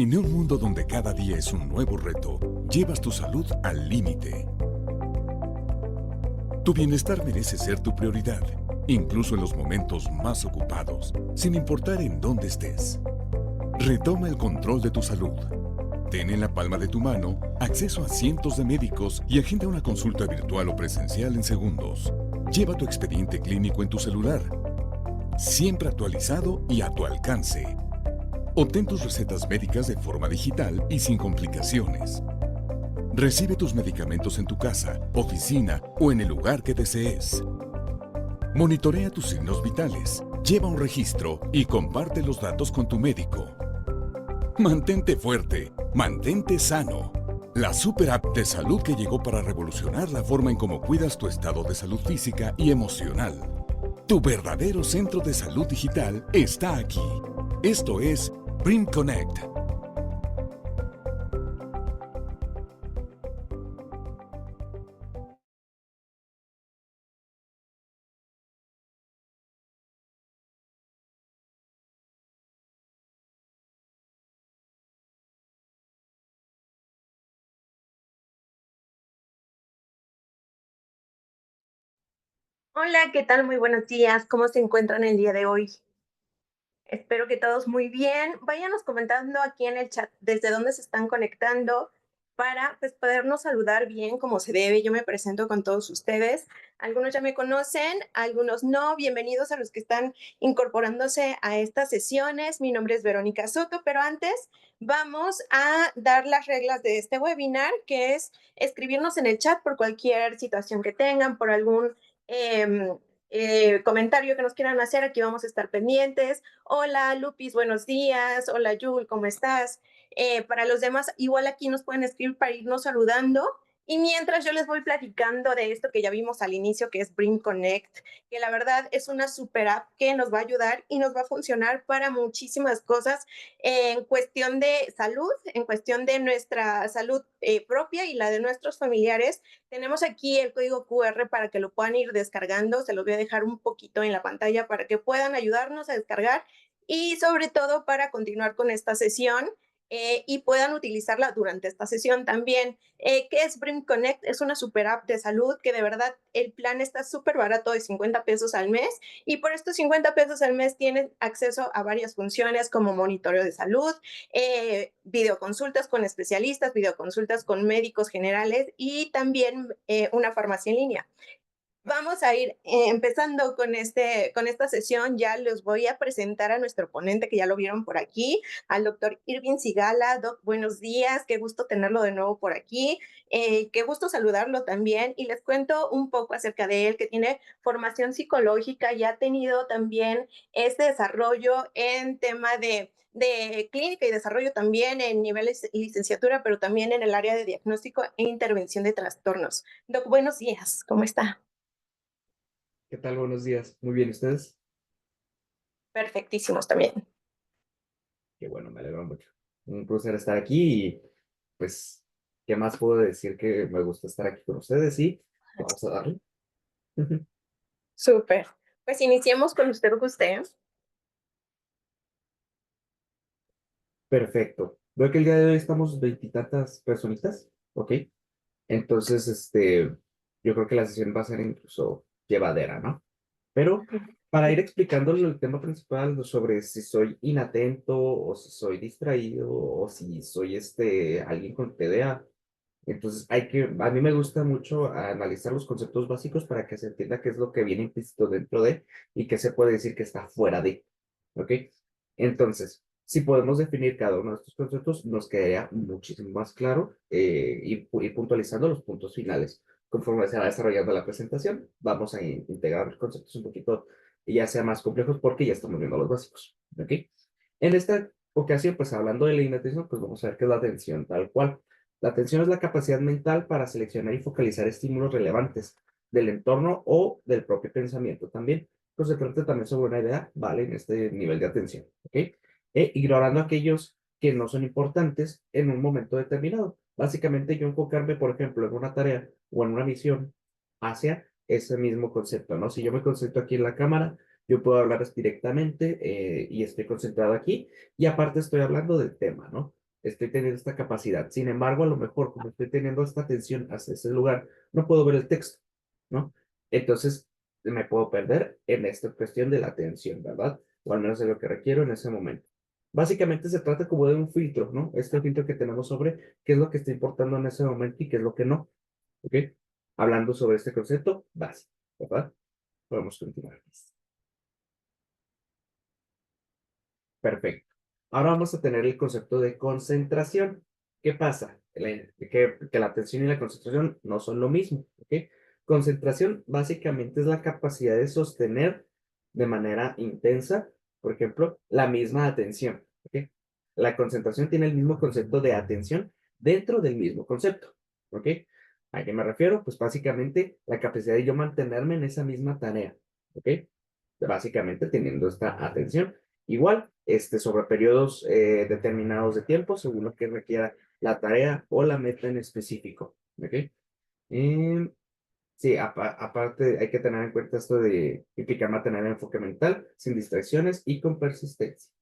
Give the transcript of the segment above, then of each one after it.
En un mundo donde cada día es un nuevo reto, llevas tu salud al límite. Tu bienestar merece ser tu prioridad, incluso en los momentos más ocupados, sin importar en dónde estés. Retoma el control de tu salud. Ten en la palma de tu mano acceso a cientos de médicos y agenda una consulta virtual o presencial en segundos. Lleva tu expediente clínico en tu celular, siempre actualizado y a tu alcance. Obtén tus recetas médicas de forma digital y sin complicaciones. Recibe tus medicamentos en tu casa, oficina o en el lugar que desees. Monitorea tus signos vitales, lleva un registro y comparte los datos con tu médico. Mantente fuerte, mantente sano. La super app de salud que llegó para revolucionar la forma en cómo cuidas tu estado de salud física y emocional. Tu verdadero centro de salud digital está aquí. Esto es Brim Connect. Hola, ¿qué tal? Muy buenos días. ¿Cómo se encuentran el día de hoy? Espero que todos muy bien. Váyanos comentando aquí en el chat desde dónde se están conectando para pues, podernos saludar bien como se debe. Yo me presento con todos ustedes. Algunos ya me conocen, algunos no. Bienvenidos a los que están incorporándose a estas sesiones. Mi nombre es Verónica Soto, pero antes vamos a dar las reglas de este webinar, que es escribirnos en el chat por cualquier situación que tengan, por algún eh, comentario que nos quieran hacer. Aquí vamos a estar pendientes. Hola Lupis, buenos días. Hola Yul, ¿cómo estás? Para los demás, igual aquí nos pueden escribir para irnos saludando. Y mientras yo les voy platicando de esto que ya vimos al inicio, que es Bring Connect, que la verdad es una super app que nos va a ayudar y nos va a funcionar para muchísimas cosas en cuestión de salud, en cuestión de nuestra salud propia y la de nuestros familiares. Tenemos aquí el código QR para que lo puedan ir descargando. Se los voy a dejar un poquito en la pantalla para que puedan ayudarnos a descargar y sobre todo para continuar con esta sesión y puedan utilizarla durante esta sesión también. ¿Qué es Brim Connect? Es una super app de salud que de verdad el plan está súper barato de 50 pesos al mes y por estos 50 pesos al mes tienen acceso a varias funciones como monitoreo de salud, videoconsultas con especialistas, videoconsultas con médicos generales y también una farmacia en línea. Vamos a ir empezando con esta sesión. Ya les voy a presentar a nuestro ponente, que ya lo vieron por aquí, al doctor Irving Sigala. Doc, buenos días, qué gusto tenerlo de nuevo por aquí, qué gusto saludarlo también. Y les cuento un poco acerca de él, que tiene formación psicológica y ha tenido también este desarrollo en tema de clínica y desarrollo también en niveles de licenciatura, pero también en el área de diagnóstico e intervención de trastornos. Doc, buenos días, ¿cómo está? ¿Qué tal? Buenos días. Muy bien, ¿ustedes? Perfectísimos también. Qué bueno, me alegro mucho. Un placer estar aquí y pues, ¿qué más puedo decir que me gusta estar aquí con ustedes? Y vamos a darle. Súper. Pues iniciemos con usted, usted. Perfecto. Veo que el día de hoy estamos veintitantas personitas, ¿ok? Entonces, yo creo que la sesión va a ser incluso llevadera, ¿no? Pero para ir explicándole el tema principal sobre si soy inatento o si soy distraído o si soy alguien con TDA. Entonces, a mí me gusta mucho analizar los conceptos básicos para que se entienda qué es lo que viene implícito dentro de y qué se puede decir que está fuera de, ¿ok? Entonces, si podemos definir cada uno de estos conceptos, nos quedaría muchísimo más claro ir puntualizando los puntos finales. Conforme se va desarrollando la presentación, vamos a integrar los conceptos un poquito, ya sea más complejos, porque ya estamos viendo los básicos, ¿ok? En esta ocasión, pues hablando de la inatención, pues vamos a ver qué es la atención tal cual. La atención es la capacidad mental para seleccionar y focalizar estímulos relevantes del entorno o del propio pensamiento también. Entonces se trata también sobre una idea, ¿vale? En este nivel de atención, ¿ok? Ignorando aquellos que no son importantes en un momento determinado. Básicamente yo enfocarme, por ejemplo, en una tarea o en una misión hacia ese mismo concepto, ¿no? Si yo me concentro aquí en la cámara, yo puedo hablar directamente y estoy concentrado aquí y aparte estoy hablando del tema, ¿no? estoy teniendo esta capacidad. Sin embargo, a lo mejor, como estoy teniendo esta atención hacia ese lugar, no puedo ver el texto, ¿no? Entonces, me puedo perder en esta cuestión de la atención, ¿verdad? O al menos de lo que requiero en ese momento. Básicamente se trata como de un filtro, ¿no? Este filtro que tenemos sobre qué es lo que está importando en ese momento y qué es lo que no, ¿ok? Hablando sobre este concepto básico, ¿verdad? Podemos continuar. Perfecto. Ahora vamos a tener el concepto de concentración. ¿Qué pasa? Que la atención y la concentración no son lo mismo, ¿ok? Concentración básicamente es la capacidad de sostener de manera intensa, por ejemplo, la misma atención, ¿ok? La concentración tiene el mismo concepto de atención dentro del mismo concepto, ¿ok? ¿A qué me refiero? Pues básicamente la capacidad de yo mantenerme en esa misma tarea, ¿ok? Básicamente teniendo esta atención. Igual, sobre periodos determinados de tiempo, según lo que requiera la tarea o la meta en específico. ¿Ok? Sí, aparte hay que tener en cuenta esto de implicar mantener el enfoque mental, sin distracciones y con persistencia.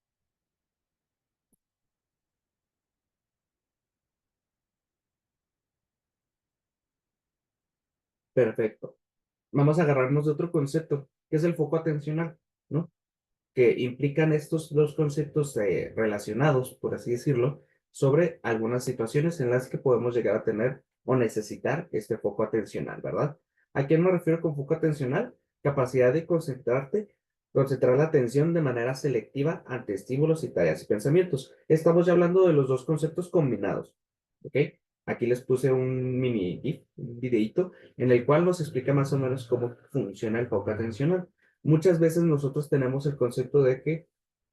Perfecto. Vamos a agarrarnos de otro concepto, que es el foco atencional, ¿no? Que implican estos dos conceptos relacionados, por así decirlo, sobre algunas situaciones en las que podemos llegar a tener o necesitar este foco atencional, ¿verdad? ¿A qué me refiero con foco atencional? Capacidad de concentrar la atención de manera selectiva ante estímulos y tareas y pensamientos. Estamos ya hablando de los dos conceptos combinados, ¿ok? Aquí les puse un mini GIF, un videíto, en el cual nos explica más o menos cómo funciona el foco atencional. Muchas veces nosotros tenemos el concepto de que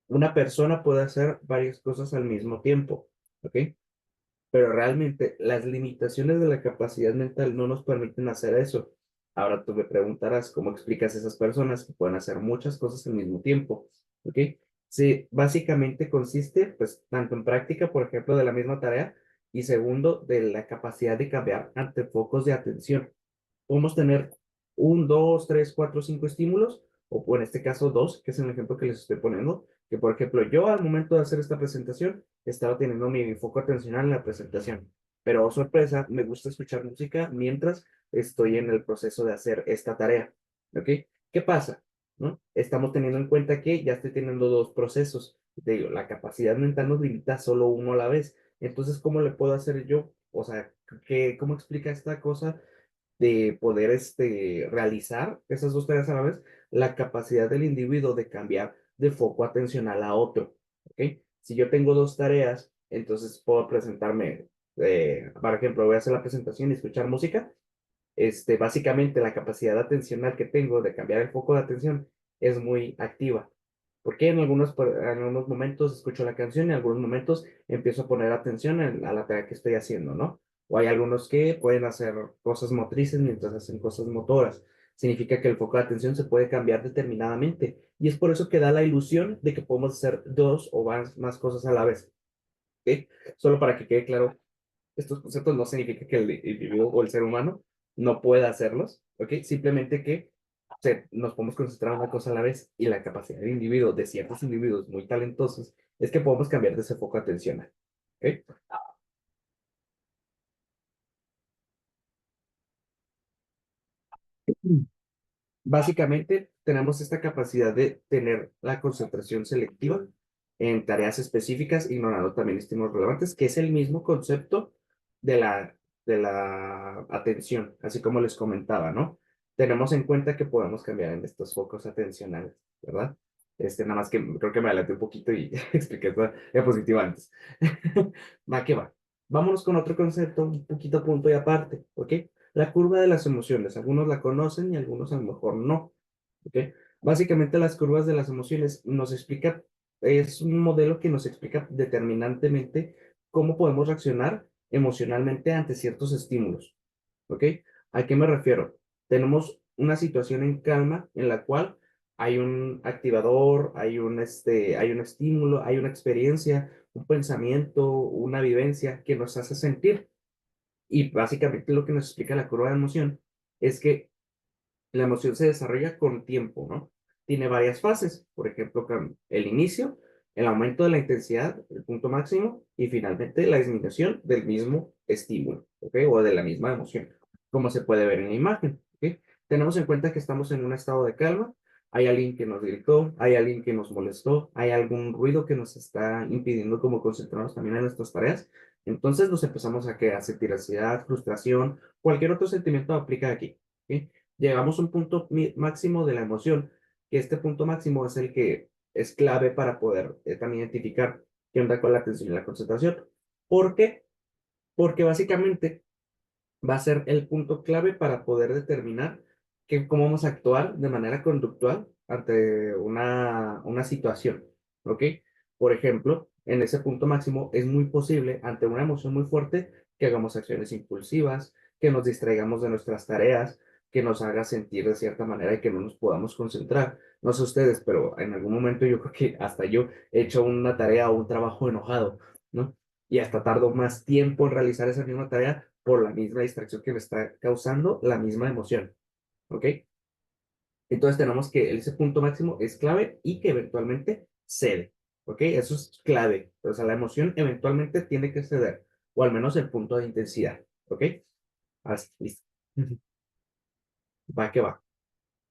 una persona puede hacer varias cosas al mismo tiempo, ¿ok? Pero realmente las limitaciones de la capacidad mental no nos permiten hacer eso. Ahora tú me preguntarás cómo explicas a esas personas que pueden hacer muchas cosas al mismo tiempo, ¿ok? Sí, básicamente consiste, pues, tanto en práctica, por ejemplo, de la misma tarea, y segundo, de la capacidad de cambiar ante focos de atención. Podemos tener un, dos, tres, cuatro, cinco estímulos, o en este caso dos, que es el ejemplo que les estoy poniendo, que por ejemplo yo al momento de hacer esta presentación estaba teniendo mi foco atencional en la presentación, pero oh, sorpresa, me gusta escuchar música mientras estoy en el proceso de hacer esta tarea, ¿ok? ¿Qué pasa? ¿No? Estamos teniendo en cuenta que ya estoy teniendo dos procesos. Te digo, la capacidad mental nos limita solo uno a la vez. Entonces, ¿cómo le puedo hacer yo? O sea, ¿cómo explica esta cosa de poder realizar esas dos tareas a la vez? La capacidad del individuo de cambiar de foco atencional a otro, ¿ok? Si yo tengo dos tareas, entonces puedo presentarme, por ejemplo, voy a hacer la presentación y escuchar música. Básicamente la capacidad atencional que tengo de cambiar el foco de atención es muy activa. Porque en algunos momentos escucho la canción y en algunos momentos empiezo a poner atención a la tarea que estoy haciendo, ¿no? O hay algunos que pueden hacer cosas motrices mientras hacen cosas motoras. Significa que el foco de atención se puede cambiar determinadamente. Y es por eso que da la ilusión de que podemos hacer dos o más cosas a la vez. ¿Ok? Solo para que quede claro, estos conceptos no significa que el individuo o el ser humano no pueda hacerlos, ¿ok? Simplemente que nos podemos concentrar en una cosa a la vez y la capacidad del individuo, de ciertos individuos muy talentosos, es que podemos cambiar de ese foco atencional, ¿ok? Básicamente, tenemos esta capacidad de tener la concentración selectiva en tareas específicas, ignorando también estímulos relevantes, que es el mismo concepto de la atención, así como les comentaba, ¿no? Tenemos en cuenta que podemos cambiar en estos focos atencionales, ¿verdad? Nada más que creo que me adelanté un poquito y expliqué esta diapositiva antes. Va que va. Vámonos con otro concepto, un poquito punto y aparte, ¿ok? La curva de las emociones. Algunos la conocen y algunos a lo mejor no, ¿ok? Básicamente las curvas de las emociones es un modelo que nos explica determinantemente cómo podemos reaccionar emocionalmente ante ciertos estímulos, ¿ok? ¿A qué me refiero? Tenemos una situación en calma en la cual hay un activador, hay un estímulo, hay una experiencia, un pensamiento, una vivencia que nos hace sentir. Y básicamente lo que nos explica la curva de emoción es que la emoción se desarrolla con tiempo, ¿no? Tiene varias fases, por ejemplo, con el inicio, el aumento de la intensidad, el punto máximo, y finalmente la disminución del mismo estímulo, ¿ok? O de la misma emoción, como se puede ver en la imagen, ¿ok? Tenemos en cuenta que estamos en un estado de calma, hay alguien que nos gritó, hay alguien que nos molestó, hay algún ruido que nos está impidiendo como concentrarnos también en nuestras tareas. Entonces nos empezamos a sentir ansiedad, frustración, cualquier otro sentimiento aplica aquí, ¿ok? Llegamos a un punto máximo de la emoción, que este punto máximo es el que es clave para poder también identificar qué onda con la atención y la concentración. ¿Por qué? Porque básicamente va a ser el punto clave para poder determinar cómo vamos a actuar de manera conductual ante una situación, ¿ok? Por ejemplo, en ese punto máximo es muy posible, ante una emoción muy fuerte, que hagamos acciones impulsivas, que nos distraigamos de nuestras tareas, que nos haga sentir de cierta manera y que no nos podamos concentrar. No sé ustedes, pero en algún momento yo creo que hasta yo he hecho una tarea o un trabajo enojado, ¿no? Y hasta tardo más tiempo en realizar esa misma tarea por la misma distracción que me está causando la misma emoción, ¿ok? Entonces tenemos que ese punto máximo es clave y que eventualmente cede, ¿ok? Eso es clave. O sea, la emoción eventualmente tiene que ceder, o al menos el punto de intensidad, ¿ok? Así, listo. Va que va.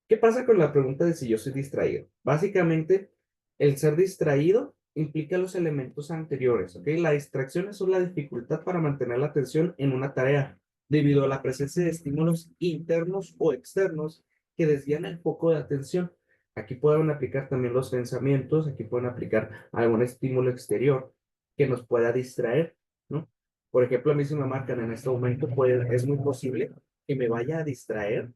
¿Qué pasa con la pregunta de si yo soy distraído? Básicamente, el ser distraído implica los elementos anteriores, ¿ok? La distracción es la dificultad para mantener la atención en una tarea debido a la presencia de estímulos internos o externos que desvían el foco de atención. Aquí pueden aplicar también los pensamientos, aquí pueden aplicar algún estímulo exterior que nos pueda distraer, ¿no? Por ejemplo, a mí si me marcan en este momento, pues es muy posible que me vaya a distraer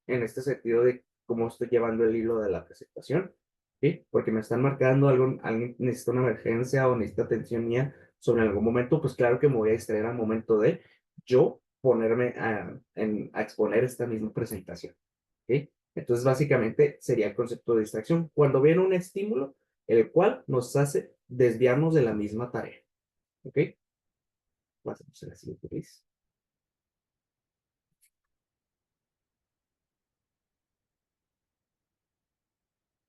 en este sentido de cómo estoy llevando el hilo de la presentación, ¿sí? Porque me están marcando algo, alguien necesita una emergencia o necesita atención mía sobre algún momento, pues claro que me voy a distraer al momento de yo ponerme a exponer esta misma presentación, ¿sí? Entonces, básicamente sería el concepto de distracción. Cuando viene un estímulo, el cual nos hace desviarnos de la misma tarea, ¿ok? Pasemos a la siguiente, please.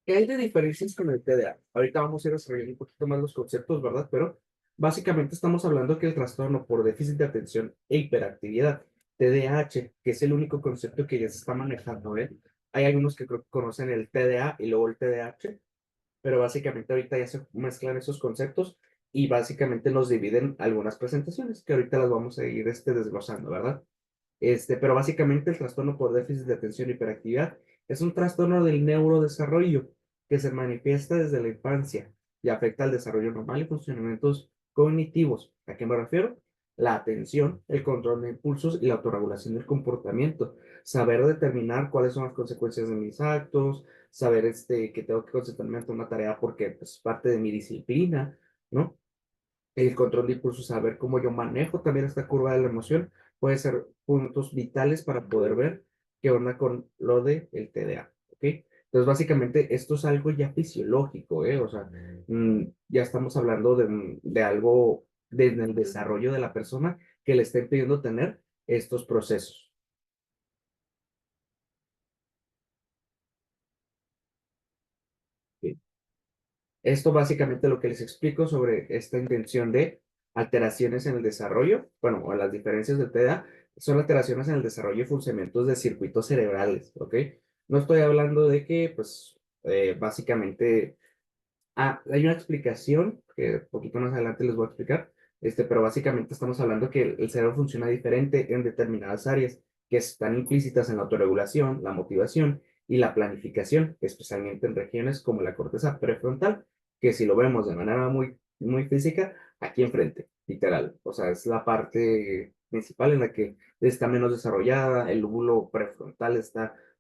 ¿Qué hay de diferencias con el TDA? Ahorita vamos a ir desarrollando un poquito más los conceptos, ¿verdad? Pero básicamente estamos hablando que el trastorno por déficit de atención e hiperactividad, TDAH, que es el único concepto que ya se está manejando, ¿eh? Hay algunos que creo que conocen el TDA y luego el TDAH, pero básicamente ahorita ya se mezclan esos conceptos y básicamente nos dividen algunas presentaciones que ahorita las vamos a ir desglosando, ¿verdad? Pero básicamente el trastorno por déficit de atención y hiperactividad es un trastorno del neurodesarrollo que se manifiesta desde la infancia y afecta al desarrollo normal y funcionamientos cognitivos. ¿A qué me refiero? La atención, el control de impulsos y la autorregulación del comportamiento. Saber determinar cuáles son las consecuencias de mis actos, saber que tengo que concentrarme ante una tarea porque pues, es parte de mi disciplina, ¿no? El control de impulsos, saber cómo yo manejo también esta curva de la emoción, puede ser puntos vitales para poder ver qué onda con lo del TDA, ¿ok? Entonces, básicamente, esto es algo ya fisiológico, ¿eh? O sea, ya estamos hablando de algo desde el desarrollo de la persona que le está impidiendo tener estos procesos. ¿Ok? Esto básicamente lo que les explico sobre esta intención de alteraciones en el desarrollo, bueno, o las diferencias del TDA, son alteraciones en el desarrollo y funcionamientos de circuitos cerebrales, ¿ok? No estoy hablando de que, pues, básicamente, hay una explicación que poquito más adelante les voy a explicar, pero básicamente estamos hablando que el cerebro funciona diferente en determinadas áreas que están implícitas en la autorregulación, la motivación y la planificación, especialmente en regiones como la corteza prefrontal, que si lo vemos de manera muy, muy física, aquí enfrente, literal. O sea, es la parte principal en la que está menos desarrollada, el lóbulo prefrontal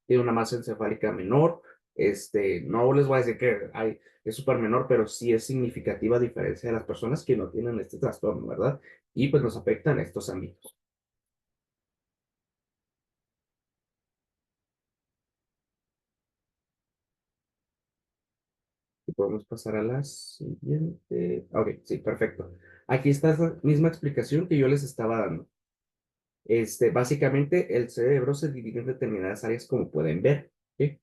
tiene una masa encefálica menor. No les voy a decir que es súper menor, pero sí es significativa a diferencia de las personas que no tienen este trastorno, ¿verdad? Y pues nos afectan estos ámbitos. Y podemos pasar a la siguiente. Ok, sí, perfecto. Aquí está esa misma explicación que yo les estaba dando. Básicamente, el cerebro se divide en determinadas áreas, como pueden ver, ¿sí?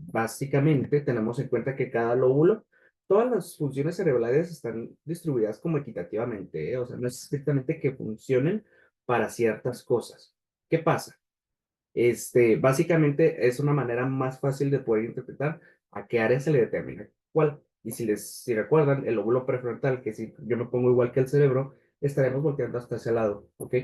Básicamente tenemos en cuenta que cada lóbulo todas las funciones cerebrales están distribuidas como equitativamente, ¿eh? O sea, no es estrictamente que funcionen para ciertas cosas. ¿Qué pasa? Básicamente es una manera más fácil de poder interpretar a qué área se le determina cuál. Y si recuerdan, el lóbulo prefrontal, que si yo me pongo igual que el cerebro, estaremos volteando hasta ese lado, ¿ok?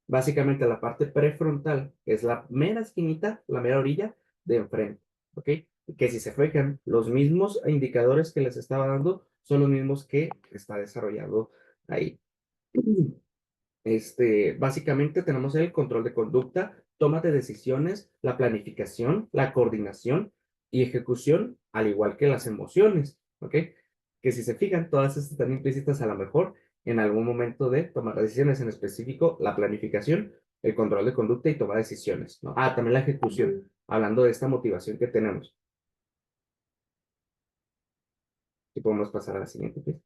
Básicamente la parte prefrontal es la mera esquinita, la mera orilla de enfrente, ¿ok? Que si se fijan, los mismos indicadores que les estaba dando son los mismos que está desarrollado ahí. Básicamente tenemos el control de conducta, toma de decisiones, la planificación, la coordinación y ejecución, al igual que las emociones, ¿ok? Que si se fijan, todas estas están implícitas a lo mejor en algún momento de tomar decisiones, en específico la planificación, el control de conducta y toma de decisiones, ¿no? Ah, también la ejecución, hablando de esta motivación que tenemos. Y podemos pasar a la siguiente, please.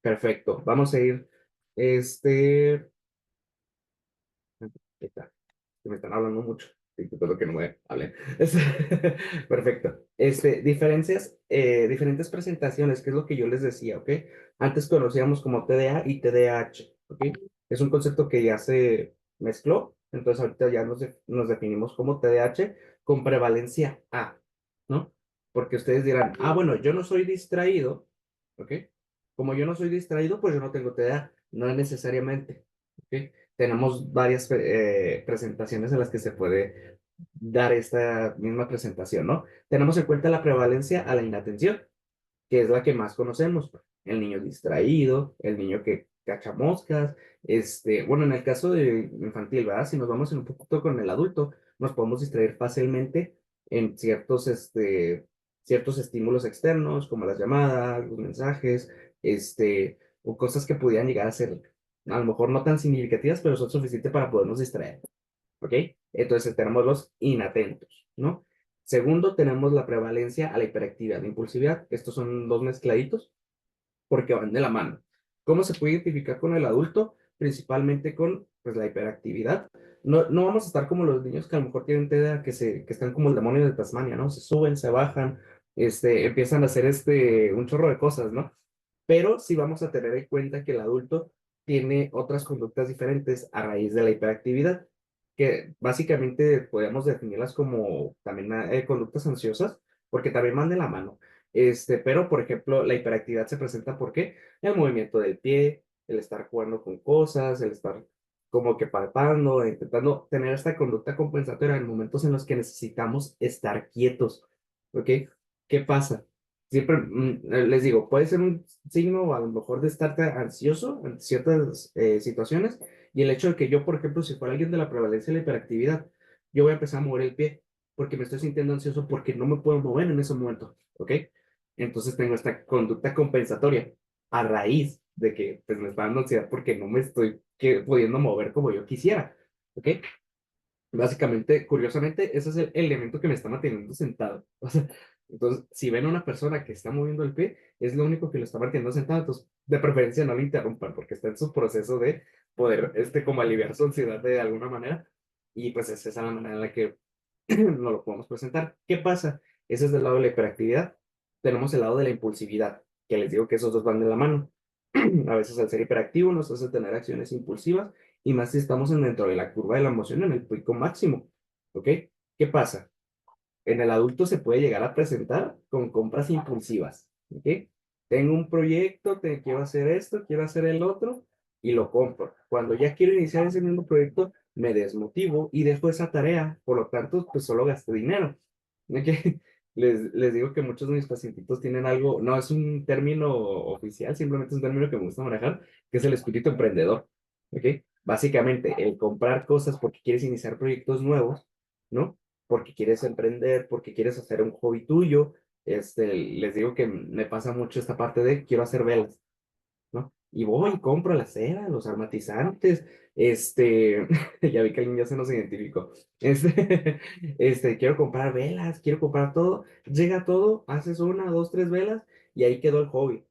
Perfecto, vamos a ir, ahí está. Que me están hablando mucho. Sí, espero que no me hablen. Perfecto. Diferentes presentaciones, que es lo que yo les decía, ¿ok? Antes conocíamos como TDA y TDAH, ¿ok? Es un concepto que ya se mezcló, entonces ahorita ya nos definimos como TDAH con prevalencia A, ¿no? Porque ustedes dirán, ah, bueno, yo no soy distraído, ¿ok? Como yo no soy distraído, pues yo no tengo TDA, no necesariamente, ¿ok? Tenemos varias presentaciones en las que se puede dar esta misma presentación, ¿no? Tenemos en cuenta la prevalencia a la inatención, que es la que más conocemos. El niño distraído, el niño que cacha moscas, bueno, en el caso de infantil, ¿verdad? Si nos vamos en un poquito con el adulto, nos podemos distraer fácilmente en ciertos estímulos externos, como las llamadas, los mensajes, o cosas que pudieran llegar a ser, a lo mejor no tan significativas, pero son suficientes para podernos distraer, ¿ok? Entonces tenemos los inatentos, ¿no? Segundo, tenemos la prevalencia a la hiperactividad e impulsividad. Estos son dos mezcladitos porque van de la mano. ¿Cómo se puede identificar con el adulto? Principalmente con pues, la hiperactividad. No, no vamos a estar como los niños que a lo mejor tienen TDA, que están como el demonio de Tasmania, ¿no? Se suben, se bajan, empiezan a hacer un chorro de cosas, ¿no? Pero sí vamos a tener en cuenta que el adulto tiene otras conductas diferentes a raíz de la hiperactividad, que básicamente podemos definirlas como también conductas ansiosas, porque también van de la mano. Pero, por ejemplo, la hiperactividad se presenta porque el movimiento del pie, el estar jugando con cosas, el estar como que palpando, intentando tener esta conducta compensatoria en momentos en los que necesitamos estar quietos. ¿Ok? ¿Qué pasa? Siempre les digo, puede ser un signo a lo mejor de estar ansioso en ciertas situaciones y el hecho de que yo, por ejemplo, si fuera alguien de la prevalencia de la hiperactividad, yo voy a empezar a mover el pie porque me estoy sintiendo ansioso porque no me puedo mover en ese momento, ¿ok? Entonces tengo esta conducta compensatoria a raíz de que pues, me está dando ansiedad porque no me estoy pudiendo mover como yo quisiera, ¿ok? Básicamente, curiosamente, ese es el elemento que me está manteniendo sentado. O sea, entonces, si ven a una persona que está moviendo el pie, es lo único que lo está manteniendo sentado. Entonces, de preferencia no lo interrumpan porque está en su proceso de poder, como aliviar su ansiedad de alguna manera. Y pues esa es la manera en la que no lo podemos presentar. ¿Qué pasa? Ese es del lado de la hiperactividad. Tenemos el lado de la impulsividad, que les digo que esos dos van de la mano. A veces al ser hiperactivo nos hace tener acciones impulsivas y más si estamos dentro de la curva de la emoción en el pico máximo. ¿Ok? ¿Qué pasa? En el adulto se puede llegar a presentar con compras impulsivas. ¿Ok? Tengo un proyecto, quiero hacer esto, quiero hacer el otro y lo compro. Cuando ya quiero iniciar ese mismo proyecto, me desmotivo y dejo esa tarea. Por lo tanto, pues solo gasté dinero. ¿Ok? Les digo que muchos de mis pacientitos tienen algo, no es un término oficial, simplemente es un término que me gusta manejar, que es el espíritu emprendedor. ¿Ok? Básicamente, el comprar cosas porque quieres iniciar proyectos nuevos, ¿no? Porque quieres emprender, porque quieres hacer un hobby tuyo. Les digo que me pasa mucho esta parte de quiero hacer velas, ¿no? Y voy y compro la cera, los aromatizantes, ya vi que alguien ya se nos identificó. Quiero comprar velas, quiero comprar todo. Llega todo, haces una, dos, tres velas y ahí quedó el hobby.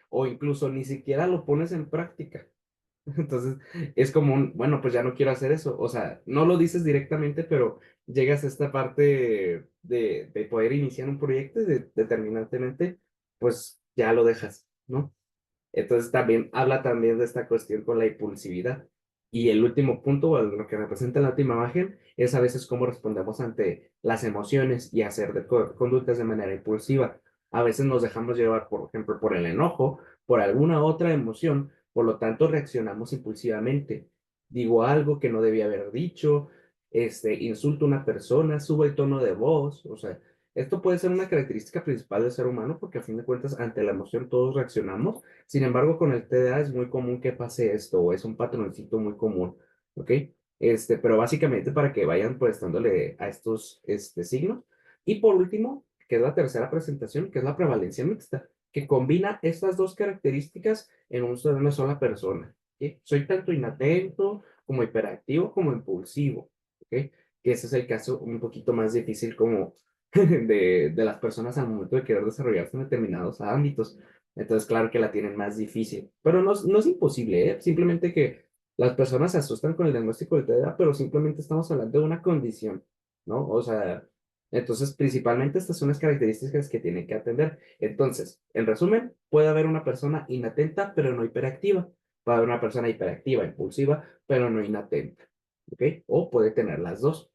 O incluso ni siquiera lo pones en práctica. Entonces, es como un, bueno, pues ya no quiero hacer eso. O sea, no lo dices directamente, pero llegas a esta parte de poder iniciar un proyecto y determinantemente, pues ya lo dejas, ¿no? Entonces también habla también de esta cuestión con la impulsividad. Y el último punto, o lo que representa la última imagen, es a veces cómo respondemos ante las emociones y hacer conductas de manera impulsiva. A veces nos dejamos llevar, por ejemplo, por el enojo, por alguna otra emoción, por lo tanto reaccionamos impulsivamente. Digo algo que no debía haber dicho, insulto a una persona, subo el tono de voz, o sea, esto puede ser una característica principal del ser humano porque a fin de cuentas ante la emoción todos reaccionamos. Sin embargo, con el TDA es muy común que pase esto, o es un patroncito muy común, ¿ok? Pero básicamente para que vayan prestándole a estos signos. Y por último, que es la tercera presentación, que es la prevalencia mixta, que combina estas dos características en una sola persona, ¿ok? Soy tanto inatento como hiperactivo como impulsivo, ¿ok? Que ese es el caso un poquito más difícil como de las personas al momento de querer desarrollarse en determinados ámbitos. Entonces, claro que la tienen más difícil, pero no es imposible, ¿eh? Simplemente que las personas se asustan con el diagnóstico de TDA, pero simplemente estamos hablando de una condición, ¿no? O sea, entonces, principalmente estas son las características que tienen que atender. Entonces, en resumen, puede haber una persona inatenta, pero no hiperactiva. Puede haber una persona hiperactiva, impulsiva, pero no inatenta, ¿ok? O puede tener las dos,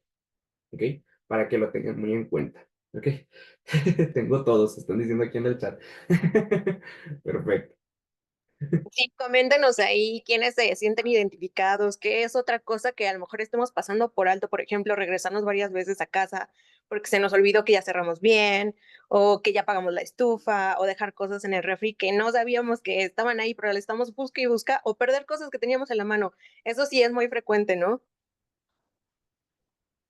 ¿ok? Para que lo tengan muy en cuenta, ¿ok? Tengo todos, están diciendo aquí en el chat. Perfecto. Sí, coméntenos ahí quiénes se sienten identificados, qué es otra cosa que a lo mejor estemos pasando por alto, por ejemplo, regresarnos varias veces a casa porque se nos olvidó que ya cerramos bien, o que ya pagamos la estufa, o dejar cosas en el refri que no sabíamos que estaban ahí, pero le estamos busca y busca, o perder cosas que teníamos en la mano. Eso sí es muy frecuente, ¿no?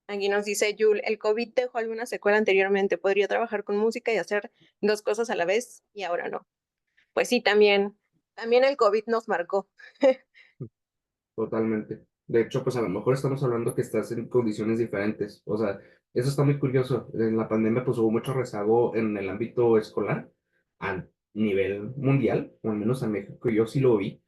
Aquí nos dice Yul, el COVID dejó alguna secuela anteriormente, podría trabajar con música y hacer dos cosas a la vez y ahora no. Pues sí, también el COVID nos marcó. Totalmente. De hecho, pues a lo mejor estamos hablando que estás en condiciones diferentes. O sea, eso está muy curioso. En la pandemia, pues hubo mucho rezago en el ámbito escolar a nivel mundial, o al menos en México, yo sí lo vi.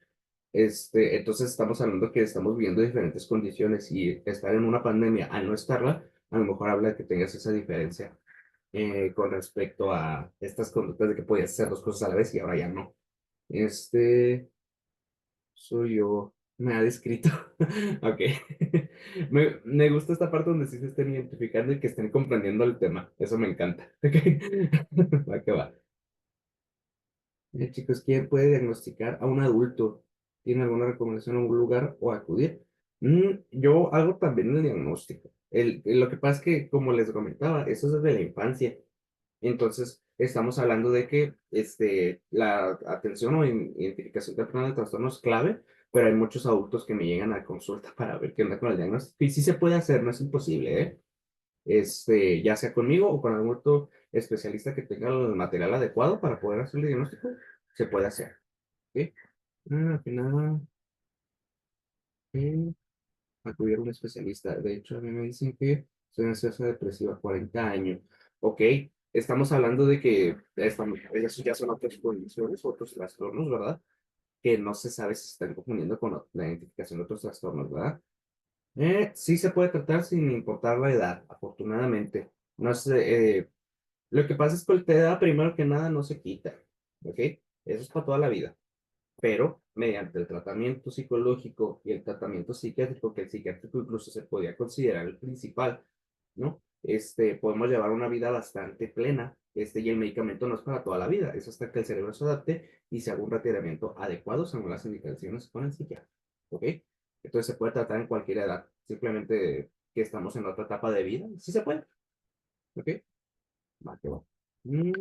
Entonces estamos hablando que estamos viviendo diferentes condiciones y estar en una pandemia al no estarla, a lo mejor habla de que tengas esa diferencia con respecto a estas conductas de que podías hacer dos cosas a la vez y ahora ya no. Este, Soy yo. Me ha descrito. Ok. Me gusta esta parte donde sí se estén identificando y que estén comprendiendo el tema. Eso me encanta. Ok. Va que va. Chicos, ¿quién puede diagnosticar a un adulto? ¿Tiene alguna recomendación a un lugar o acudir? Yo hago también el diagnóstico. Lo que pasa es que, como les comentaba, eso es desde la infancia. Entonces, estamos hablando de que la atención o identificación temprana de trastornos es clave, pero hay muchos adultos que me llegan a consulta para ver qué onda con el diagnóstico. Y sí se puede hacer, no es imposible, ¿eh? Ya sea conmigo o con algún otro especialista que tenga el material adecuado para poder hacer el diagnóstico, se puede hacer. ¿Ok? Al final, acudir a un especialista. De hecho, a mí me dicen que soy ansiosa depresiva, 40 años. Ok, estamos hablando de que esos ya son otras condiciones, otros trastornos, ¿verdad? Que no se sabe si se están confundiendo con la identificación de otros trastornos, ¿verdad? Sí se puede tratar sin importar la edad, afortunadamente. No sé, lo que pasa es que el TDA, primero que nada, no se quita, ¿ok? Eso es para toda la vida, pero mediante el tratamiento psicológico y el tratamiento psiquiátrico, que el psiquiátrico incluso se podía considerar el principal, ¿no? Podemos llevar una vida bastante plena, y el medicamento no es para toda la vida, es hasta que el cerebro se adapte y se haga un retiramiento adecuado según las indicaciones con el psiquiatra, ¿ok? Entonces se puede tratar en cualquier edad, simplemente que estamos en otra etapa de vida, sí se puede, ¿ok? Va, que va. Mm,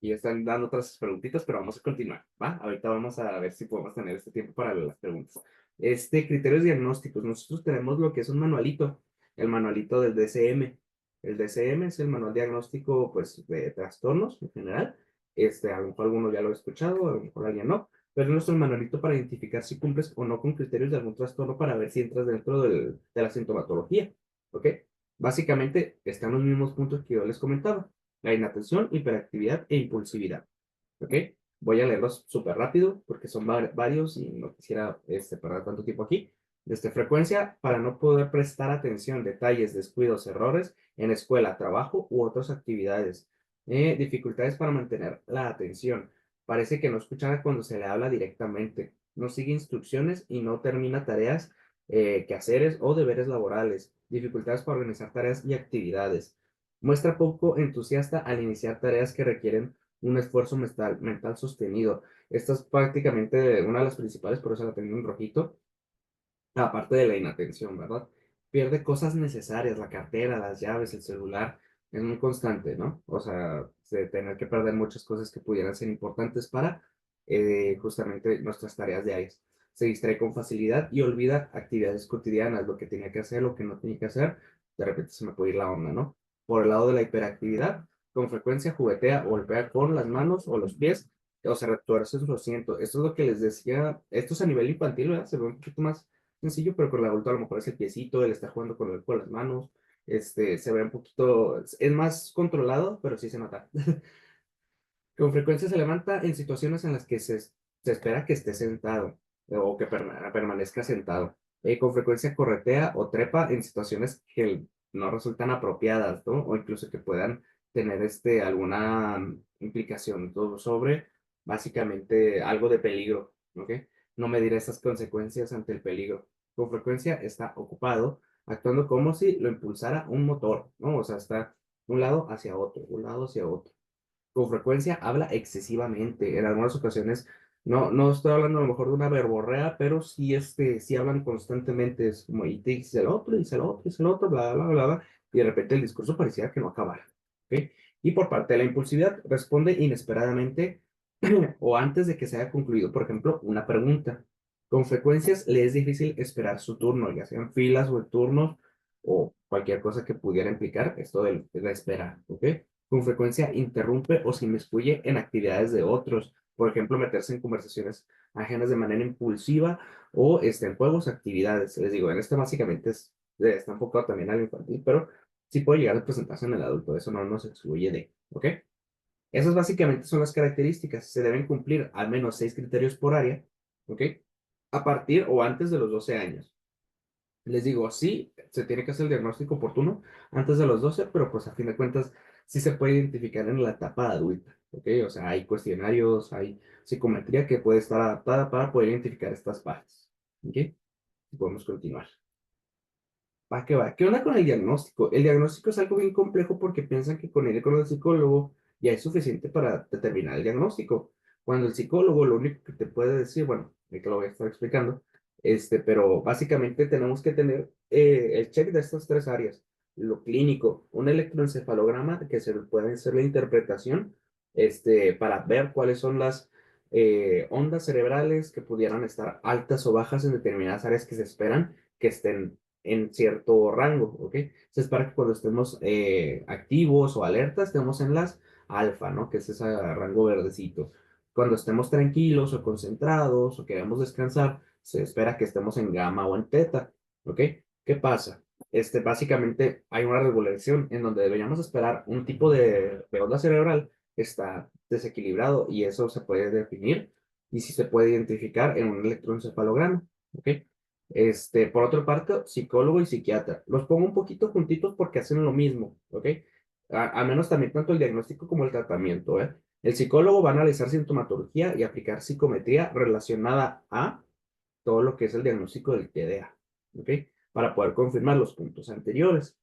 y están dando otras preguntitas, pero vamos a continuar, ¿va? Ahorita vamos a ver si podemos tener este tiempo para las preguntas. Criterios diagnósticos. Nosotros tenemos lo que es un manualito, el manualito del DCM. El DCM es el manual diagnóstico, pues, de trastornos en general. A lo mejor alguno ya lo ha escuchado, a lo mejor alguien no, pero es nuestro manualito para identificar si cumples o no con criterios de algún trastorno para ver si entras dentro de la sintomatología, ¿ok? Básicamente están los mismos puntos que yo les comentaba: la inatención, hiperactividad e impulsividad. ¿Ok? Voy a leerlos súper rápido porque son varios y no quisiera perder tanto tiempo aquí. Frecuencia para no poder prestar atención, detalles, descuidos, errores en escuela, trabajo u otras actividades. Dificultades para mantener la atención. Parece que no escucha cuando se le habla directamente. No sigue instrucciones y no termina tareas, quehaceres o deberes laborales. Dificultades para organizar tareas y actividades. Muestra poco entusiasta al iniciar tareas que requieren un esfuerzo mental sostenido. Esta es prácticamente una de las principales, por eso la tengo en rojito, aparte de la inatención, ¿verdad? Pierde cosas necesarias, la cartera, las llaves, el celular, es muy constante, ¿no? O sea, de tener que perder muchas cosas que pudieran ser importantes para justamente nuestras tareas diarias. Se distrae con facilidad y olvida actividades cotidianas, lo que tenía que hacer, lo que no tenía que hacer, de repente se me puede ir la onda, ¿no? Por el lado de la hiperactividad, con frecuencia juguetea o golpea con las manos o los pies, o se retuerce su asiento. Esto es lo que les decía, esto es a nivel infantil, ¿verdad? Se ve un poquito más sencillo, pero con el adulto a lo mejor es el piecito, él está jugando con las manos, se ve un poquito, es más controlado, pero sí se nota. Con frecuencia se levanta en situaciones en las que se espera que esté sentado o que permanezca sentado. Con frecuencia corretea o trepa en situaciones que no resultan apropiadas, ¿no? O incluso que puedan tener alguna implicación todo sobre básicamente algo de peligro, ¿ok? No medir esas consecuencias ante el peligro. Con frecuencia está ocupado, actuando como si lo impulsara un motor, ¿no? O sea, está un lado hacia otro, un lado hacia otro. Con frecuencia habla excesivamente. En algunas ocasiones, no estoy hablando a lo mejor de una verborrea, pero sí, sí hablan constantemente. Es como, y te dice el otro, dice el otro, dice el otro, bla, bla, bla, bla, y de repente el discurso parecía que no acabara. ¿Ok? Y por parte de la impulsividad, responde inesperadamente o antes de que se haya concluido, por ejemplo, una pregunta. Con frecuencias le es difícil esperar su turno, ya sean filas o en turnos o cualquier cosa que pudiera implicar esto de la espera. ¿Ok? Con frecuencia interrumpe o se inmiscuye en actividades de otros, por ejemplo, meterse en conversaciones ajenas de manera impulsiva o en juegos, actividades. Les digo, en básicamente está enfocado también al infantil, pero sí puede llegar a presentarse en el adulto, eso no nos excluye de, ¿ok? Esas básicamente son las características. Se deben cumplir al menos 6 criterios por área, ¿ok? A partir o antes de los 12 años. Les digo, sí, se tiene que hacer el diagnóstico oportuno antes de los 12, pero pues a fin de cuentas sí se puede identificar en la etapa adulta, ¿ok? O sea, hay cuestionarios, hay psicometría que puede estar adaptada para poder identificar estas partes, ¿ok? Y podemos continuar. Va que va. ¿Qué onda con el diagnóstico? El diagnóstico es algo bien complejo porque piensan que con ir con el psicólogo ya es suficiente para determinar el diagnóstico. Cuando el psicólogo lo único que te puede decir, bueno, ahí te lo voy a estar explicando, pero básicamente tenemos que tener el check de estas tres áreas. Lo clínico, un electroencefalograma que se puede hacer la interpretación, para ver cuáles son las ondas cerebrales que pudieran estar altas o bajas en determinadas áreas que se esperan que estén en cierto rango, ¿ok? Se espera que cuando estemos activos o alertas estemos en las alfa, ¿no? Que es ese rango verdecito. Cuando estemos tranquilos o concentrados o queremos descansar, se espera que estemos en gamma o en teta, ¿ok? ¿Qué pasa? Básicamente hay una regulación en donde deberíamos esperar un tipo de onda cerebral que está desequilibrado y eso se puede definir y sí se puede identificar en un electroencefalograma, ¿ok? Por otra parte, psicólogo y psiquiatra. Los pongo un poquito juntitos porque hacen lo mismo, ¿ok? A menos también tanto el diagnóstico como el tratamiento, ¿eh? El psicólogo va a analizar sintomatología y aplicar psicometría relacionada a todo lo que es el diagnóstico del TDA, ¿ok? Para poder confirmar los puntos anteriores.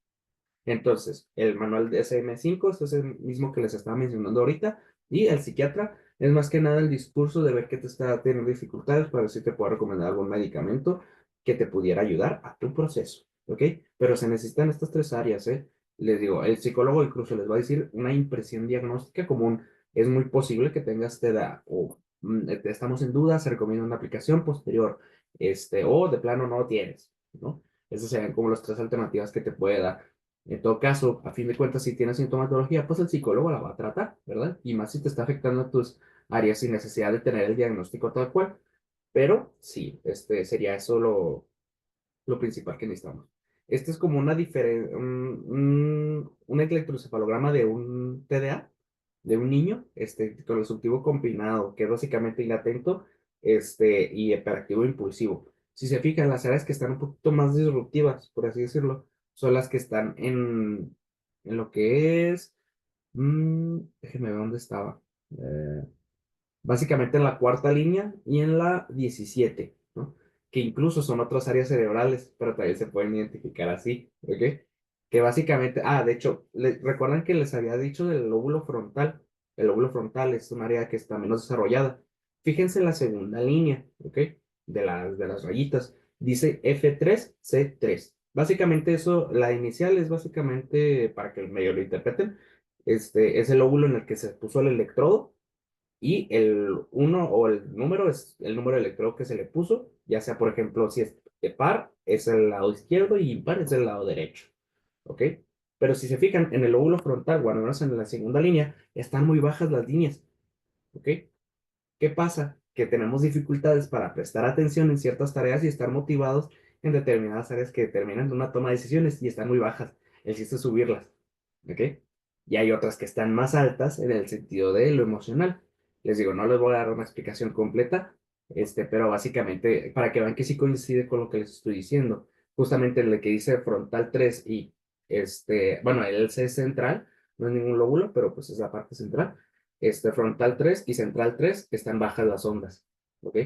Entonces, el manual de SM5, este es el mismo que les estaba mencionando ahorita, y el psiquiatra es más que nada el discurso de ver qué te está teniendo dificultades para ver si te puedo recomendar algún medicamento que te pudiera ayudar a tu proceso, ¿ok? Pero se necesitan estas tres áreas, ¿eh? Les digo, el psicólogo incluso les va a decir una impresión diagnóstica común. Es muy posible que tengas TDA o estamos en duda, se recomienda una aplicación posterior, o de plano no tienes, ¿no? Esas serían como las tres alternativas que te puede dar. En todo caso, a fin de cuentas, si tienes sintomatología, pues el psicólogo la va a tratar, ¿verdad? Y más si te está afectando a tus áreas sin necesidad de tener el diagnóstico tal cual. Pero sí, sería eso lo principal que necesitamos. Este es como una un electroencefalograma de un TDA, de un niño, con el subtivo combinado, que es básicamente inatento, y hiperactivo impulsivo. Si se fijan, las áreas que están un poquito más disruptivas, por así decirlo, son las que están en lo que es, déjenme ver dónde estaba. Eh, Básicamente en la cuarta línea y en la 17, ¿no? Que incluso son otras áreas cerebrales, pero también se pueden identificar así, ¿ok? Que básicamente, de hecho, ¿recuerdan que les había dicho del lóbulo frontal? El lóbulo frontal es un área que está menos desarrollada. Fíjense en la segunda línea, ¿ok? De las rayitas. Dice F3C3. Básicamente eso, la inicial es básicamente, para que medio lo interpreten, es el lóbulo en el que se puso el electrodo y el uno o el número es el número de electrodo que se le puso, ya sea, por ejemplo, si es de par, es el lado izquierdo y impar es el lado derecho. ¿Ok? Pero si se fijan en el lóbulo frontal, o al menos en la segunda línea, están muy bajas las líneas. ¿Ok? ¿Qué pasa? Que tenemos dificultades para prestar atención en ciertas tareas y estar motivados en determinadas áreas que determinan una toma de decisiones y están muy bajas. El chiste es subirlas. ¿Ok? Y hay otras que están más altas en el sentido de lo emocional. Les digo, no les voy a dar una explicación completa, pero básicamente para que vean que sí coincide con lo que les estoy diciendo. Justamente el que dice frontal 3 y bueno, el C es central, no es ningún lóbulo, pero pues es la parte central. Frontal 3 y central 3 están bajas las ondas, ¿ok?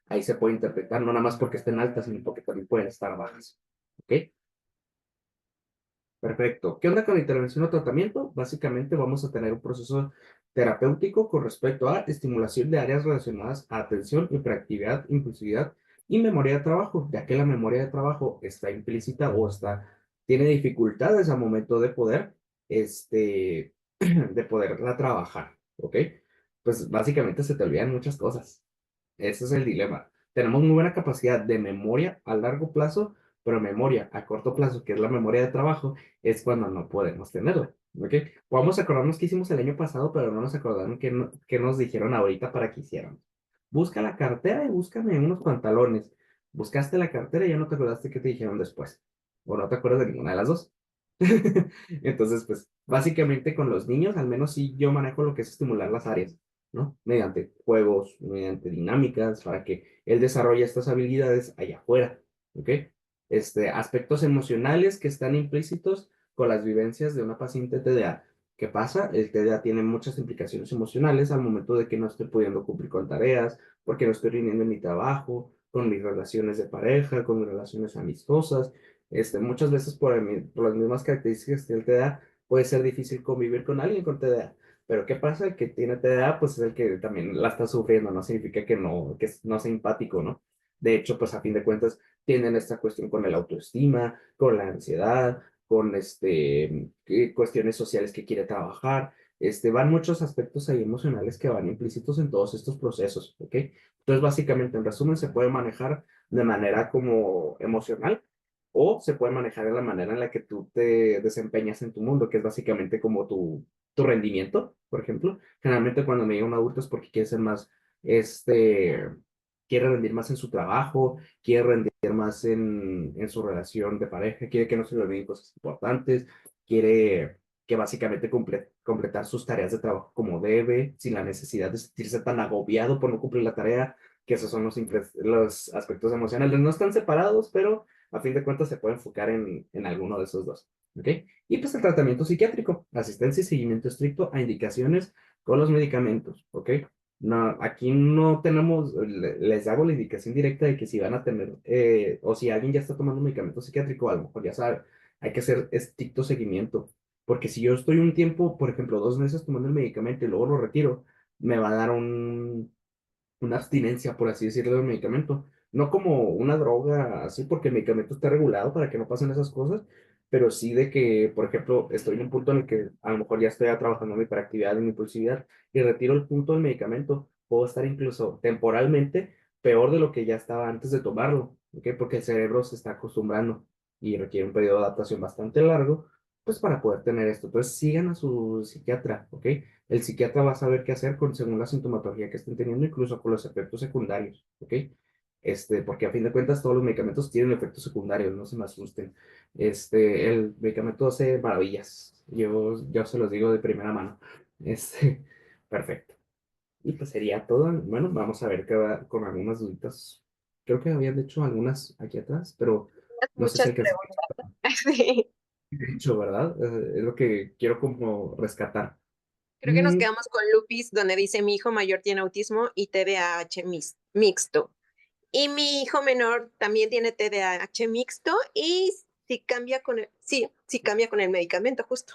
Ahí se puede interpretar, no nada más porque estén altas, sino porque también pueden estar bajas, ¿ok? Perfecto. ¿Qué onda con la intervención o tratamiento? Básicamente vamos a tener un proceso terapéutico con respecto a estimulación de áreas relacionadas a atención, hiperactividad, impulsividad y memoria de trabajo, ya que la memoria de trabajo está implícita o tiene dificultades al momento de poder, de poderla trabajar, ¿ok? Pues básicamente se te olvidan muchas cosas. Ese es el dilema. Tenemos muy buena capacidad de memoria a largo plazo, pero memoria a corto plazo, que es la memoria de trabajo, es cuando no podemos tenerla. ¿Ok? Podemos acordarnos qué hicimos el año pasado, pero no nos acordaron qué nos dijeron ahorita para que hiciéramos. Busca la cartera y búscame unos pantalones. Buscaste la cartera y ya no te acordaste qué te dijeron después. O no te acuerdas de ninguna de las dos. Entonces, pues, básicamente con los niños, al menos sí yo manejo lo que es estimular las áreas, ¿no? Mediante juegos, mediante dinámicas, para que él desarrolle estas habilidades allá afuera, ¿ok? Aspectos emocionales que están implícitos con las vivencias de una paciente TDA. ¿Qué pasa? El TDA tiene muchas implicaciones emocionales al momento de que no estoy pudiendo cumplir con tareas, porque no estoy rindiendo en mi trabajo, con mis relaciones de pareja, con mis relaciones amistosas. Muchas veces por las mismas características que el TDA, puede ser difícil convivir con alguien con TDA. Pero ¿qué pasa? El que tiene TDA, pues es el que también la está sufriendo, no significa que no sea empático, ¿no? De hecho, pues a fin de cuentas, tienen esta cuestión con el autoestima, con la ansiedad, con cuestiones sociales que quiere trabajar. Van muchos aspectos ahí emocionales que van implícitos en todos estos procesos, ¿ok? Entonces, básicamente, en resumen, se puede manejar de manera como emocional o se puede manejar de la manera en la que tú te desempeñas en tu mundo, que es básicamente como tu rendimiento, por ejemplo. Generalmente cuando me llega un adulto es porque quiere ser más, quiere rendir más en su trabajo, quiere rendir más en su relación de pareja, quiere que no se le olviden cosas importantes, quiere que básicamente completar sus tareas de trabajo como debe, sin la necesidad de sentirse tan agobiado por no cumplir la tarea, que esos son los aspectos emocionales. No están separados, pero a fin de cuentas se puede enfocar en alguno de esos dos. ¿Ok? Y pues el tratamiento psiquiátrico, asistencia y seguimiento estricto a indicaciones con los medicamentos. ¿Ok? No, aquí no tenemos, les hago la indicación directa de que si van a tener, o si alguien ya está tomando un medicamento psiquiátrico, a lo mejor ya sabe, hay que hacer estricto seguimiento. Porque si yo estoy un tiempo, por ejemplo, 2 meses tomando el medicamento y luego lo retiro, me va a dar una abstinencia, por así decirlo, del medicamento. No como una droga así, porque el medicamento está regulado para que no pasen esas cosas, pero sí de que, por ejemplo, estoy en un punto en el que a lo mejor ya estoy trabajando en mi hiperactividad, en mi impulsividad, y retiro el punto del medicamento, puedo estar incluso temporalmente peor de lo que ya estaba antes de tomarlo, ¿ok? Porque el cerebro se está acostumbrando y requiere un periodo de adaptación bastante largo, pues para poder tener esto. Entonces sigan a su psiquiatra, ¿ok? El psiquiatra va a saber qué hacer según la sintomatología que estén teniendo, incluso con los efectos secundarios, ¿ok? Porque a fin de cuentas todos los medicamentos tienen efectos secundarios, no se me asusten. El medicamento hace maravillas, yo se los digo de primera mano. Perfecto. Y pues sería todo. Bueno, vamos a ver qué va con algunas duditas. Creo que habían hecho algunas aquí atrás, pero no sé si Muchas alcancé preguntas. Sí. a hecho, ¿verdad? Es lo que quiero como rescatar. Creo que nos Mm, quedamos con Lupis, donde dice mi hijo mayor tiene autismo y TDAH mixto. Y mi hijo menor también tiene TDAH mixto y si cambia con sí cambia con el medicamento, justo.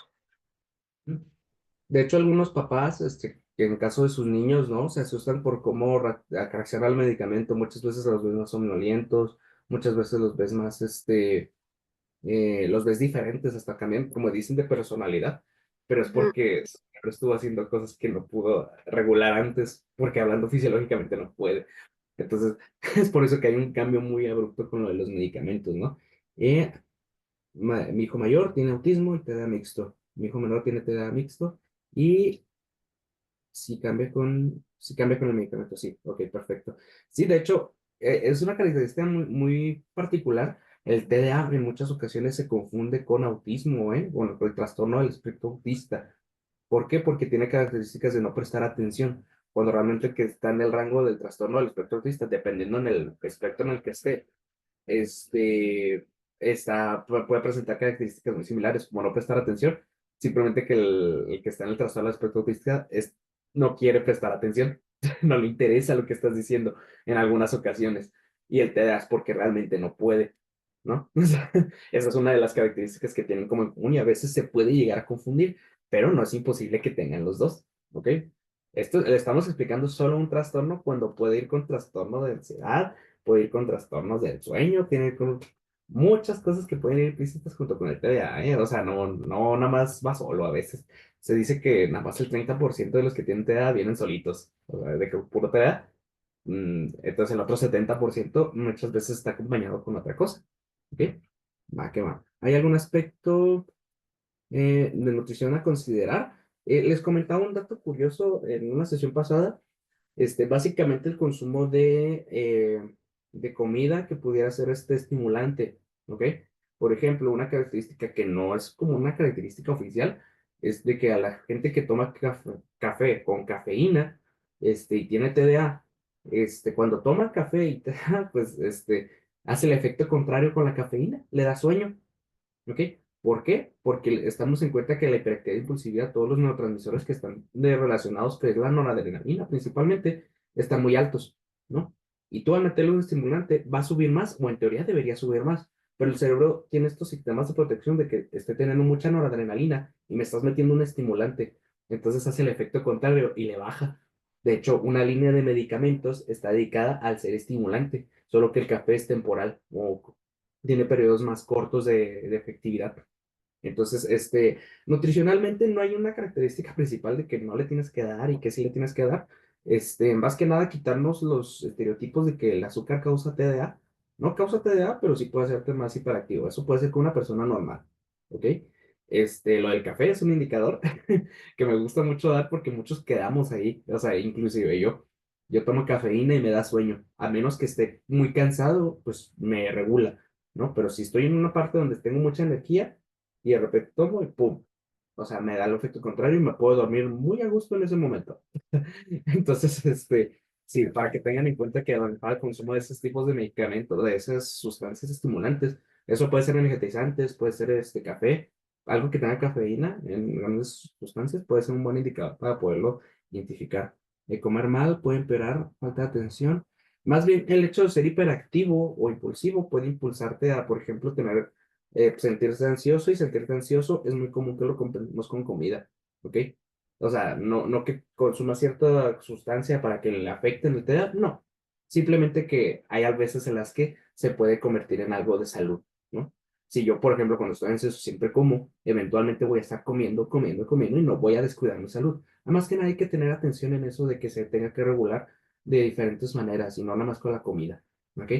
De hecho, algunos papás, que en caso de sus niños, ¿no? Se asustan por cómo reacciona al medicamento. Muchas veces los ves más somnolientos, muchas veces los ves más, los ves diferentes, hasta cambian, como dicen, de personalidad. Pero es Ujú. porque siempre estuvo haciendo cosas que no pudo regular antes, porque hablando fisiológicamente no puede. Entonces, es por eso que hay un cambio muy abrupto con lo de los medicamentos, ¿no? Eh, mi hijo mayor tiene autismo y TDA mixto. Mi hijo menor tiene TDA mixto. Y si cambia con el medicamento, sí, ok, perfecto. Sí, de hecho, es una característica muy, muy particular. El TDA en muchas ocasiones se confunde con autismo, ¿eh? Bueno, con el trastorno del espectro autista. ¿Por qué? Porque tiene características de no prestar atención, cuando realmente el que está en el rango del trastorno del espectro autista, dependiendo en el espectro en el que esté, este, puede presentar características muy similares, como no prestar atención, simplemente que el que está en el trastorno del espectro autista no quiere prestar atención, no le interesa lo que estás diciendo en algunas ocasiones, y el TDA es porque realmente no puede, ¿no? O sea, esa es una de las características que tienen como en común y a veces se puede llegar a confundir, pero no es imposible que tengan los dos, ¿ok? Esto le estamos explicando solo un trastorno cuando puede ir con trastorno de ansiedad, puede ir con trastornos del sueño, tiene con muchas cosas que pueden ir implícitas junto con el TDA, ¿eh? O sea, no nada más va solo a veces. Se dice que nada más el 30% de los que tienen TDA vienen solitos, o sea, de que puro TDA. Entonces el otro 70% muchas veces está acompañado con otra cosa. ¿Ok? Va, que va. ¿Hay algún aspecto de nutrición a considerar? Les comentaba un dato curioso en una sesión pasada, básicamente el consumo de comida que pudiera ser estimulante, ¿ok? Por ejemplo, una característica que no es como una característica oficial es de que a la gente que toma café con cafeína, y tiene TDA, cuando toma café y TDA, pues, hace el efecto contrario con la cafeína, le da sueño. ¿Ok? ¿Por qué? Porque estamos en cuenta que la hiperactividad e impulsividad, todos los neurotransmisores que están relacionados, que es la noradrenalina principalmente, están muy altos, ¿no? Y tú al meterle un estimulante va a subir más, o en teoría debería subir más, pero el cerebro tiene estos sistemas de protección de que esté teniendo mucha noradrenalina y me estás metiendo un estimulante, entonces hace el efecto contrario y le baja. De hecho, una línea de medicamentos está dedicada al ser estimulante, solo que el café es temporal o tiene periodos más cortos de efectividad. Entonces, nutricionalmente no hay una característica principal de que no le tienes que dar y que sí le tienes que dar. Más que nada quitarnos los estereotipos de que el azúcar causa TDA. No causa TDA, pero sí puede hacerte más hiperactivo. Eso puede ser con una persona normal, ¿ok? Lo del café es un indicador que me gusta mucho dar porque muchos quedamos ahí, o sea, inclusive yo tomo cafeína y me da sueño, a menos que esté muy cansado, pues me regula, ¿no? Pero si estoy en una parte donde tengo mucha energía, y de repente tomo y pum. O sea, me da el efecto contrario y me puedo dormir muy a gusto en ese momento. Entonces, sí, para que tengan en cuenta que el consumo de esos tipos de medicamentos, de esas sustancias estimulantes, eso puede ser energizantes, puede ser café, algo que tenga cafeína en grandes sustancias, puede ser un buen indicador para poderlo identificar. Comer mal puede empeorar falta de atención. Más bien, el hecho de ser hiperactivo o impulsivo puede impulsarte a, por ejemplo, tener sentirse ansioso y sentirte ansioso es muy común que lo compensemos con comida, ¿ok? O sea, no que consuma cierta sustancia para que le afecte el TDA, no. Simplemente que hay a veces en las que se puede convertir en algo de salud, ¿no? Si yo, por ejemplo, cuando estoy ansioso siempre como, eventualmente voy a estar comiendo, comiendo, comiendo y no voy a descuidar mi salud. Además que nada hay que tener atención en eso de que se tenga que regular de diferentes maneras y no nada más con la comida, ¿ok?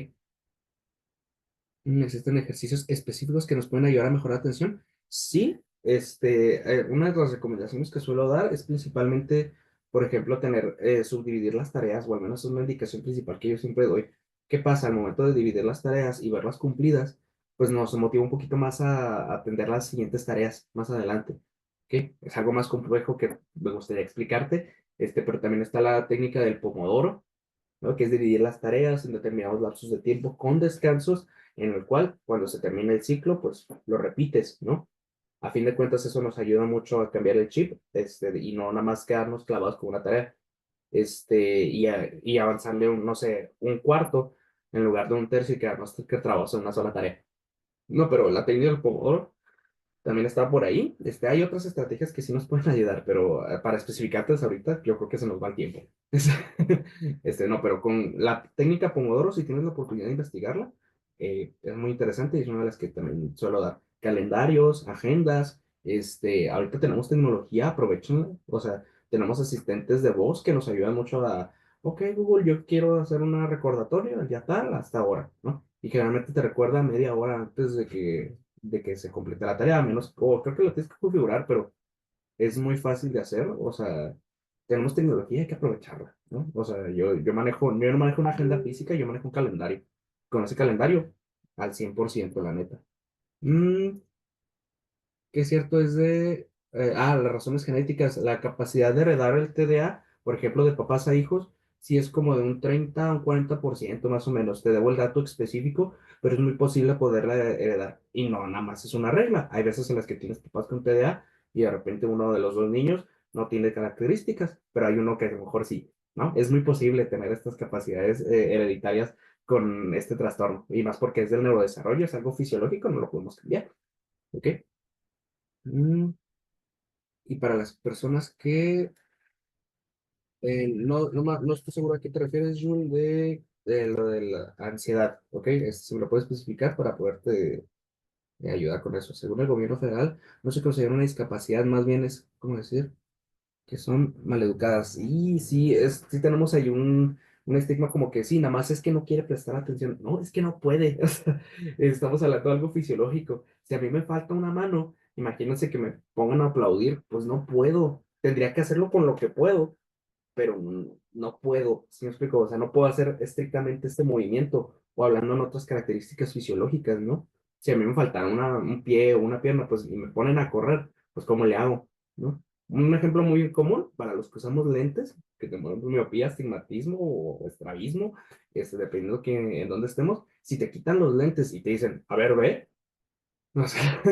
¿Existen ejercicios específicos que nos pueden ayudar a mejorar la atención? Sí, una de las recomendaciones que suelo dar es principalmente, por ejemplo, subdividir las tareas, o al menos es una indicación principal que yo siempre doy. ¿Qué pasa? Al momento de dividir las tareas y verlas cumplidas, pues nos motiva un poquito más a atender las siguientes tareas más adelante. ¿Ok? Es algo más complejo que me gustaría explicarte, pero también está la técnica del pomodoro, ¿no? Que es dividir las tareas en determinados lapsos de tiempo con descansos, en el cual cuando se termina el ciclo, pues lo repites, ¿no? A fin de cuentas, eso nos ayuda mucho a cambiar el chip, y no nada más quedarnos clavados con una tarea, y avanzarle no sé, un cuarto en lugar de un tercio y quedarnos que trabajamos en una sola tarea. No, pero la técnica del Pomodoro también está por ahí. Hay otras estrategias que sí nos pueden ayudar, pero para especificártelas ahorita, yo creo que se nos va el tiempo. No, pero con la técnica Pomodoro, si tienes la oportunidad de investigarla, es muy interesante y es una de las que también suelo dar. Calendarios, agendas, ahorita tenemos tecnología, aprovechenla. O sea, tenemos asistentes de voz que nos ayudan mucho ok, Google, yo quiero hacer una recordatoria, ya tal, hasta ahora, ¿no? Y generalmente te recuerda media hora antes de que se complete la tarea, a menos, o creo que lo tienes que configurar, pero es muy fácil de hacer, o sea, tenemos tecnología, hay que aprovecharla, ¿no? O sea, yo no manejo una agenda física, yo manejo un calendario. Con ese calendario, al 100% la neta. Mm, ¿Qué es cierto? Las razones genéticas, la capacidad de heredar el TDA, por ejemplo, de papás a hijos, sí es como de un 30 a un 40% más o menos. Te debo el dato específico, pero es muy posible poderla heredar. Y no, nada más es una regla. Hay veces en las que tienes papás con TDA y de repente uno de los dos niños no tiene características, pero hay uno que a lo mejor sí, ¿no? Es muy posible tener estas capacidades hereditarias con este trastorno. Y más porque es del neurodesarrollo, es algo fisiológico, no lo podemos cambiar. ¿Ok? Mm, Y para las personas que no estoy seguro a qué te refieres, Jul, de lo de la ansiedad, ¿ok? Si me lo puedes especificar para poderte ayudar con eso. Según el gobierno federal, no se considera una discapacidad, más bien es, ¿cómo decir? Que son maleducadas. Y sí, sí tenemos ahí un estigma como que sí, nada más es que no quiere prestar atención. No, es que no puede. O sea, estamos hablando de algo fisiológico. Si a mí me falta una mano, imagínense que me pongan a aplaudir, pues no puedo. Tendría que hacerlo con lo que puedo, pero no puedo, ¿sí me explico? O sea, no puedo hacer estrictamente este movimiento o hablando en otras características fisiológicas, ¿no? Si a mí me faltara un pie o una pierna, pues y me ponen a correr, pues ¿cómo le hago? ¿No? Un ejemplo muy común para los que usamos lentes, que tenemos miopía, astigmatismo o estrabismo, dependiendo en dónde estemos, si te quitan los lentes y te dicen, a ver, ve, o sea,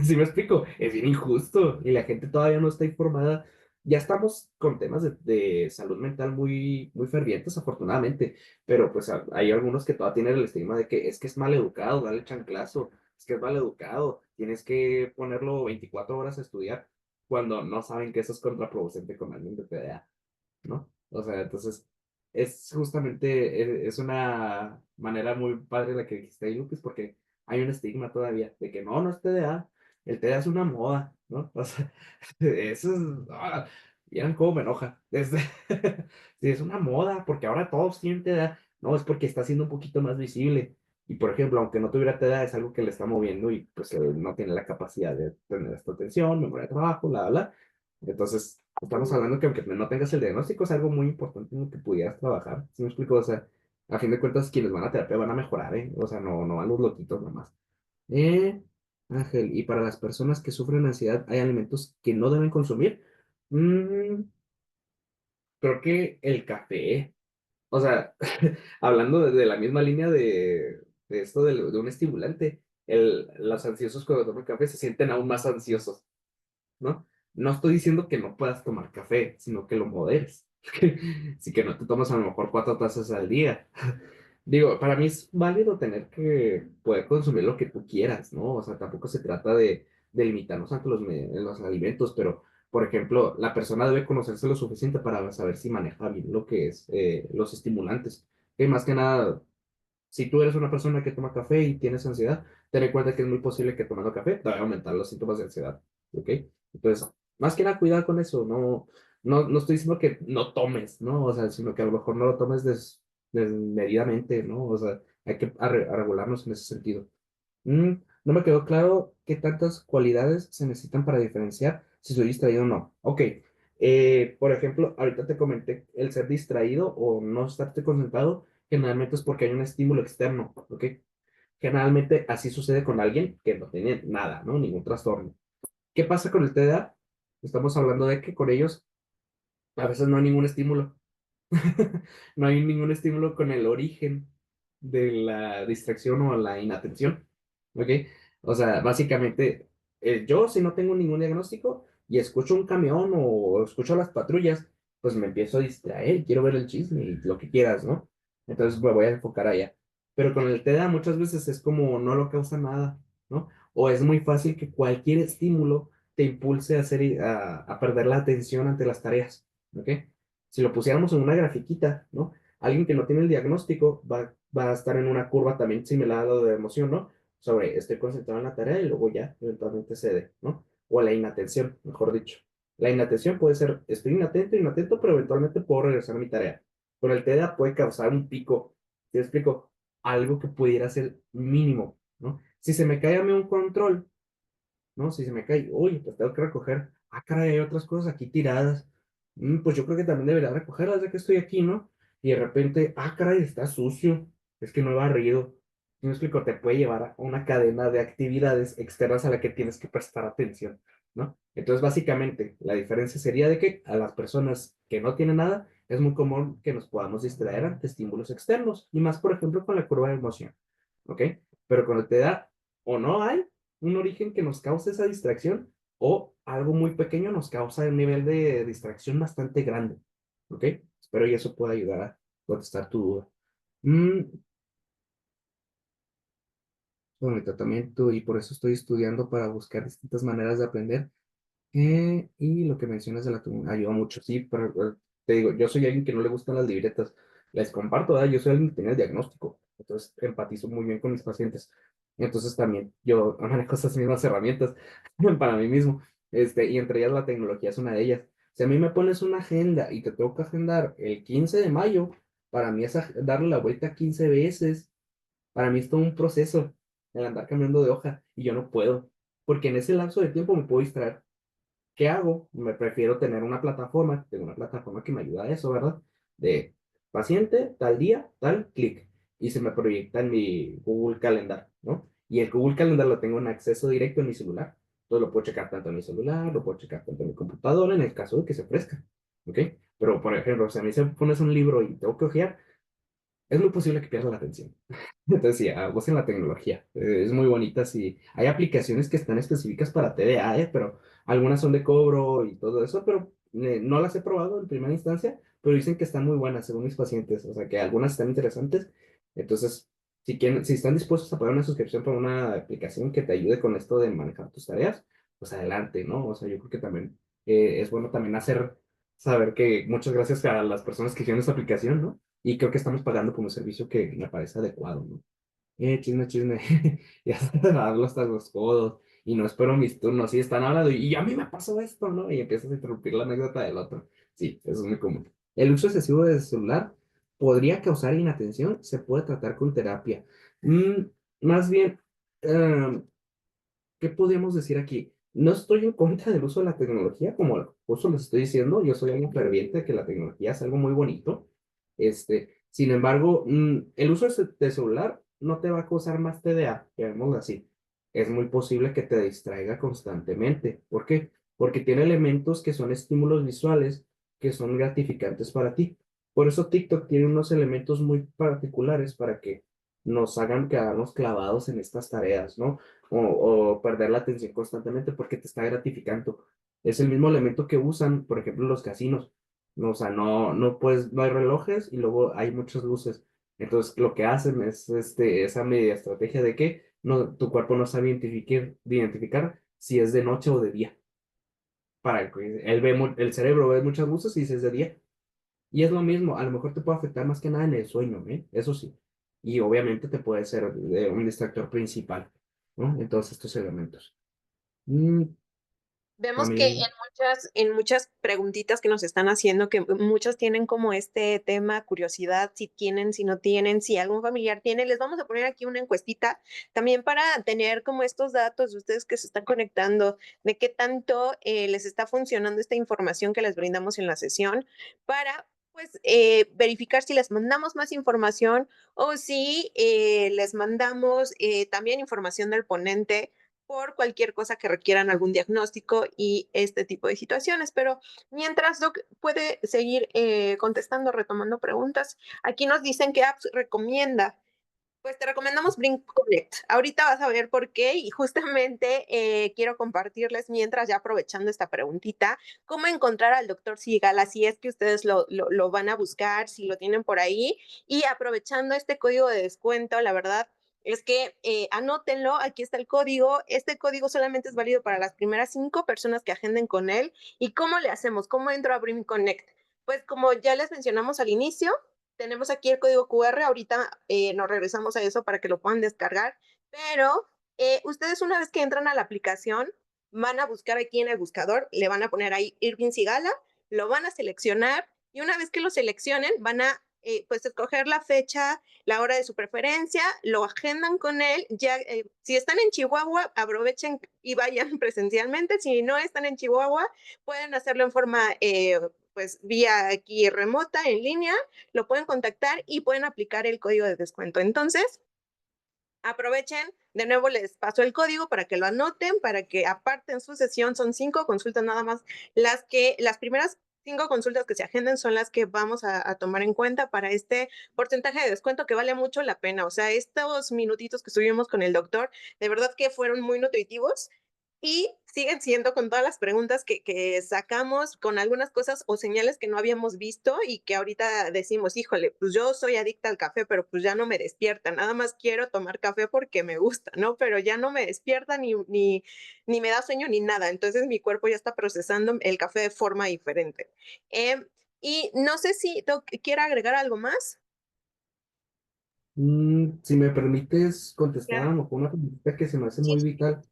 si me explico, es bien injusto y la gente todavía no está informada. Ya estamos con temas de salud mental muy, muy fervientes, afortunadamente, pero pues hay algunos que todavía tienen el estigma de que es mal educado, dale chanclazo, es que es mal educado, tienes que ponerlo 24 horas a estudiar cuando no saben que eso es contraproducente con alguien de TDA, ¿no? O sea, entonces, es justamente, es una manera muy padre la que dijiste ahí, Lucas, porque hay un estigma todavía de que no es TDA, el TDA es una moda, ¿no? O sea, eso es, vieran cómo me enoja. Sí, es una moda, porque ahora todos tienen TDA, no, es porque está siendo un poquito más visible. Y por ejemplo, aunque no tuviera TDA, es algo que le está moviendo y pues no tiene la capacidad de tener esta atención, memoria de trabajo, bla. Entonces, estamos hablando que aunque no tengas el diagnóstico, es algo muy importante en lo que pudieras trabajar. ¿Sí me explico? O sea, a fin de cuentas, quienes van a terapia van a mejorar, ¿eh? O sea, no van los loquitos nomás. Eh, Ángel, y para las personas que sufren ansiedad, ¿hay alimentos que no deben consumir? Mm, Creo que el café. O sea, hablando de la misma línea de esto de un estimulante, los ansiosos cuando toman café se sienten aún más ansiosos. ¿No? No estoy diciendo que no puedas tomar café, sino que lo moderes. Así que no te tomas a lo mejor 4 tazas al día. Digo, para mí es válido tener que poder consumir lo que tú quieras, ¿no? O sea, tampoco se trata de limitarnos ante los alimentos, pero, por ejemplo, la persona debe conocerse lo suficiente para saber si maneja bien lo que es los estimulantes. Que más que nada, si tú eres una persona que toma café y tienes ansiedad, ten en cuenta que es muy posible que tomando café te vaya a aumentar los síntomas de ansiedad. ¿Ok? Entonces, más que nada, cuidado con eso. No estoy diciendo que no tomes, ¿no? O sea, sino que a lo mejor no lo tomes desmedidamente, ¿no? O sea, hay que regularnos en ese sentido. Mm, no me quedó claro qué tantas cualidades se necesitan para diferenciar si soy distraído o no. Ok. Por ejemplo, ahorita te comenté el ser distraído o no estarte concentrado, generalmente es porque hay un estímulo externo, ¿ok? Generalmente así sucede con alguien que no tiene nada, ¿no? Ningún trastorno. ¿Qué pasa con el TDA? Estamos hablando de que con ellos A veces no hay ningún estímulo. No hay ningún estímulo con el origen de la distracción o la inatención. ¿Ok? O sea, básicamente, yo si no tengo ningún diagnóstico y escucho un camión o escucho las patrullas, pues me empiezo a distraer, quiero ver el chisme y lo que quieras, ¿no? Entonces me voy a enfocar allá. Pero con el TDA muchas veces es como no lo causa nada, ¿no? O es muy fácil que cualquier estímulo te impulse a hacer, a perder la atención ante las tareas, ¿ok? Si lo pusiéramos en una grafiquita, ¿no? Alguien que no tiene el diagnóstico va a estar en una curva también similar a lo de emoción, ¿no? Sobre estoy concentrado en la tarea y luego ya eventualmente cede, ¿no? O la inatención, mejor dicho. La inatención puede ser estoy inatento, pero eventualmente puedo regresar a mi tarea. Con el TDA puede causar un pico, ¿te explico? Algo que pudiera ser mínimo, ¿no? Si se me cae a mí un control, ¿no? Si se me cae, uy, pues tengo que recoger. Ah, caray, hay otras cosas aquí tiradas. Pues yo creo que también debería recogerlas ya que estoy aquí, ¿no? Y de repente, ah, caray, está sucio. Es que no he barrido. ¿Sí me explico? Te puede llevar a una cadena de actividades externas a la que tienes que prestar atención, ¿no? Entonces, básicamente, la diferencia sería de que a las personas que no tienen nada, es muy común que nos podamos distraer ante estímulos externos, y más, por ejemplo, con la curva de emoción, ¿ok? Pero cuando te da o no hay un origen que nos cause esa distracción o algo muy pequeño nos causa un nivel de distracción bastante grande. ¿Ok? Espero y eso pueda ayudar a contestar tu duda. Mm, Bueno, mi tratamiento y por eso estoy estudiando para buscar distintas maneras de aprender. Y lo que mencionas de la ayuda mucho, sí, pero te digo, yo soy alguien que no le gustan las libretas. Les comparto, ¿verdad? Yo soy alguien que tiene el diagnóstico, entonces empatizo muy bien con mis pacientes. Entonces también yo manejo esas mismas herramientas para mí mismo, y entre ellas la tecnología es una de ellas. Si a mí me pones una agenda y te tengo que agendar el 15 de mayo, para mí es darle la vuelta 15 veces. Para mí es todo un proceso el andar cambiando de hoja y yo no puedo, porque en ese lapso de tiempo me puedo distraer. ¿Qué hago? Me prefiero tener una plataforma, tengo una plataforma que me ayuda a eso, ¿verdad? De paciente, tal día, tal clic. Y se me proyecta en mi Google Calendar, ¿no? Y el Google Calendar lo tengo en acceso directo en mi celular. Entonces lo puedo checar tanto en mi celular, lo puedo checar tanto en mi computadora, en el caso de que se ofrezca, ¿ok? Pero, por ejemplo, si a mí se pones un libro y tengo que ojear, es muy posible que pierda la atención. Entonces, sí, usen la tecnología. Es muy bonita. Sí. Hay aplicaciones que están específicas para TDA, pero algunas son de cobro y todo eso, pero no las he probado en primera instancia, pero dicen que están muy buenas según mis pacientes. O sea, que algunas están interesantes. Entonces, si están dispuestos a pagar una suscripción para una aplicación que te ayude con esto de manejar tus tareas, pues adelante, ¿no? O sea, yo creo que también es bueno también saber que muchas gracias a las personas que hicieron esta aplicación, ¿no? Y creo que estamos pagando por un servicio que me parece adecuado, ¿no? Chisme, chisme. Ya hablo hasta los codos. Y no espero mis turnos. Sí, están hablando. Y a mí me pasó esto, ¿no? Y empiezas a interrumpir la anécdota del otro. Sí, eso es muy común. El uso excesivo del celular podría causar inatención. Se puede tratar con terapia. Mm, Más bien, em, ¿qué podríamos decir aquí? No estoy en contra del uso de la tecnología, como justo les estoy diciendo, yo soy alguien ferviente de que la tecnología es algo muy bonito. Sin embargo, el uso de celular no te va a causar más TDA, llamémoslo así. Es muy posible que te distraiga constantemente. ¿Por qué? Porque tiene elementos que son estímulos visuales que son gratificantes para ti. Por eso TikTok tiene unos elementos muy particulares para que nos hagan quedarnos clavados en estas tareas, ¿no? O perder la atención constantemente porque te está gratificando. Es el mismo elemento que usan, por ejemplo, los casinos. No, o sea, no puedes, no hay relojes y luego hay muchas luces. Entonces, lo que hacen es esa media estrategia de que tu cuerpo no sabe identificar si es de noche o de día. Para que el cerebro ve muchas luces y dice es de día. Y es lo mismo, a lo mejor te puede afectar más que nada en el sueño, ¿eh? Eso sí. Y obviamente te puede ser un distractor principal, ¿no? En todos estos elementos. Mm, Vemos que También, en muchas preguntitas que nos están haciendo, que muchas tienen como este tema, curiosidad, si tienen, si no tienen, si algún familiar tiene, les vamos a poner aquí una encuestita también para tener como estos datos de ustedes que se están conectando, de qué tanto les está funcionando esta información que les brindamos en la sesión para pues verificar si les mandamos más información o si les mandamos también información del ponente por cualquier cosa que requieran algún diagnóstico y este tipo de situaciones. Pero mientras, Doc, puede seguir contestando, retomando preguntas. Aquí nos dicen qué apps recomienda. Pues te recomendamos Blink Connect. Ahorita vas a ver por qué y justamente quiero compartirles, mientras ya aprovechando esta preguntita, cómo encontrar al doctor Sigala, si es que ustedes lo van a buscar, si lo tienen por ahí. Y aprovechando este código de descuento, la verdad es que anótenlo, aquí está el código. Este código solamente es válido para las primeras 5 personas que agenden con él. ¿Y cómo le hacemos? ¿Cómo entro a Blink Connect? Pues como ya les mencionamos al inicio, tenemos aquí el código QR, ahorita nos regresamos a eso para que lo puedan descargar, pero ustedes una vez que entran a la aplicación, van a buscar aquí en el buscador, le van a poner ahí Irving Sigala, lo van a seleccionar y una vez que lo seleccionen, van a pues escoger la fecha, la hora de su preferencia, lo agendan con él, ya si están en Chihuahua, aprovechen y vayan presencialmente, si no están en Chihuahua, pueden hacerlo en forma pues vía aquí remota, en línea, lo pueden contactar y pueden aplicar el código de descuento. Entonces, aprovechen, de nuevo les paso el código para que lo anoten, para que aparten su sesión. Son 5 consultas nada más, las primeras 5 consultas que se agenden son las que vamos a tomar en cuenta para este porcentaje de descuento que vale mucho la pena. O sea, estos minutitos que estuvimos con el doctor, de verdad que fueron muy nutritivos y siguen siendo con todas las preguntas que sacamos, con algunas cosas o señales que no habíamos visto y que ahorita decimos, híjole, pues yo soy adicta al café, pero pues ya no me despierta, nada más quiero tomar café porque me gusta, ¿no? Pero ya no me despierta ni me da sueño ni nada, entonces mi cuerpo ya está procesando el café de forma diferente. Y no sé si Doc quiere agregar algo más. Si me permites contestar a Claro. lo mejor una pregunta que se me hace Sí, muy vital,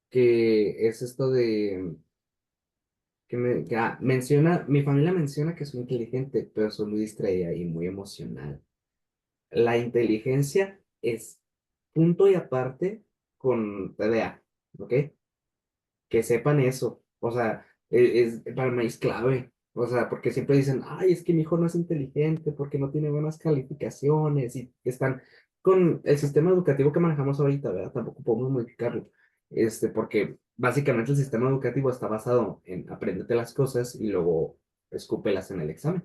que es esto de menciona, mi familia menciona que soy inteligente, pero soy muy distraída y muy emocional. La inteligencia es punto y aparte con TDA, ¿ok? Que sepan eso. O sea, para mí es clave. O sea, porque siempre dicen, ay, es que mi hijo no es inteligente porque no tiene buenas calificaciones y están con el sistema educativo que manejamos ahorita, ¿verdad? Tampoco podemos modificarlo. Porque básicamente el sistema educativo está basado en aprenderte las cosas y luego escúpelas en el examen.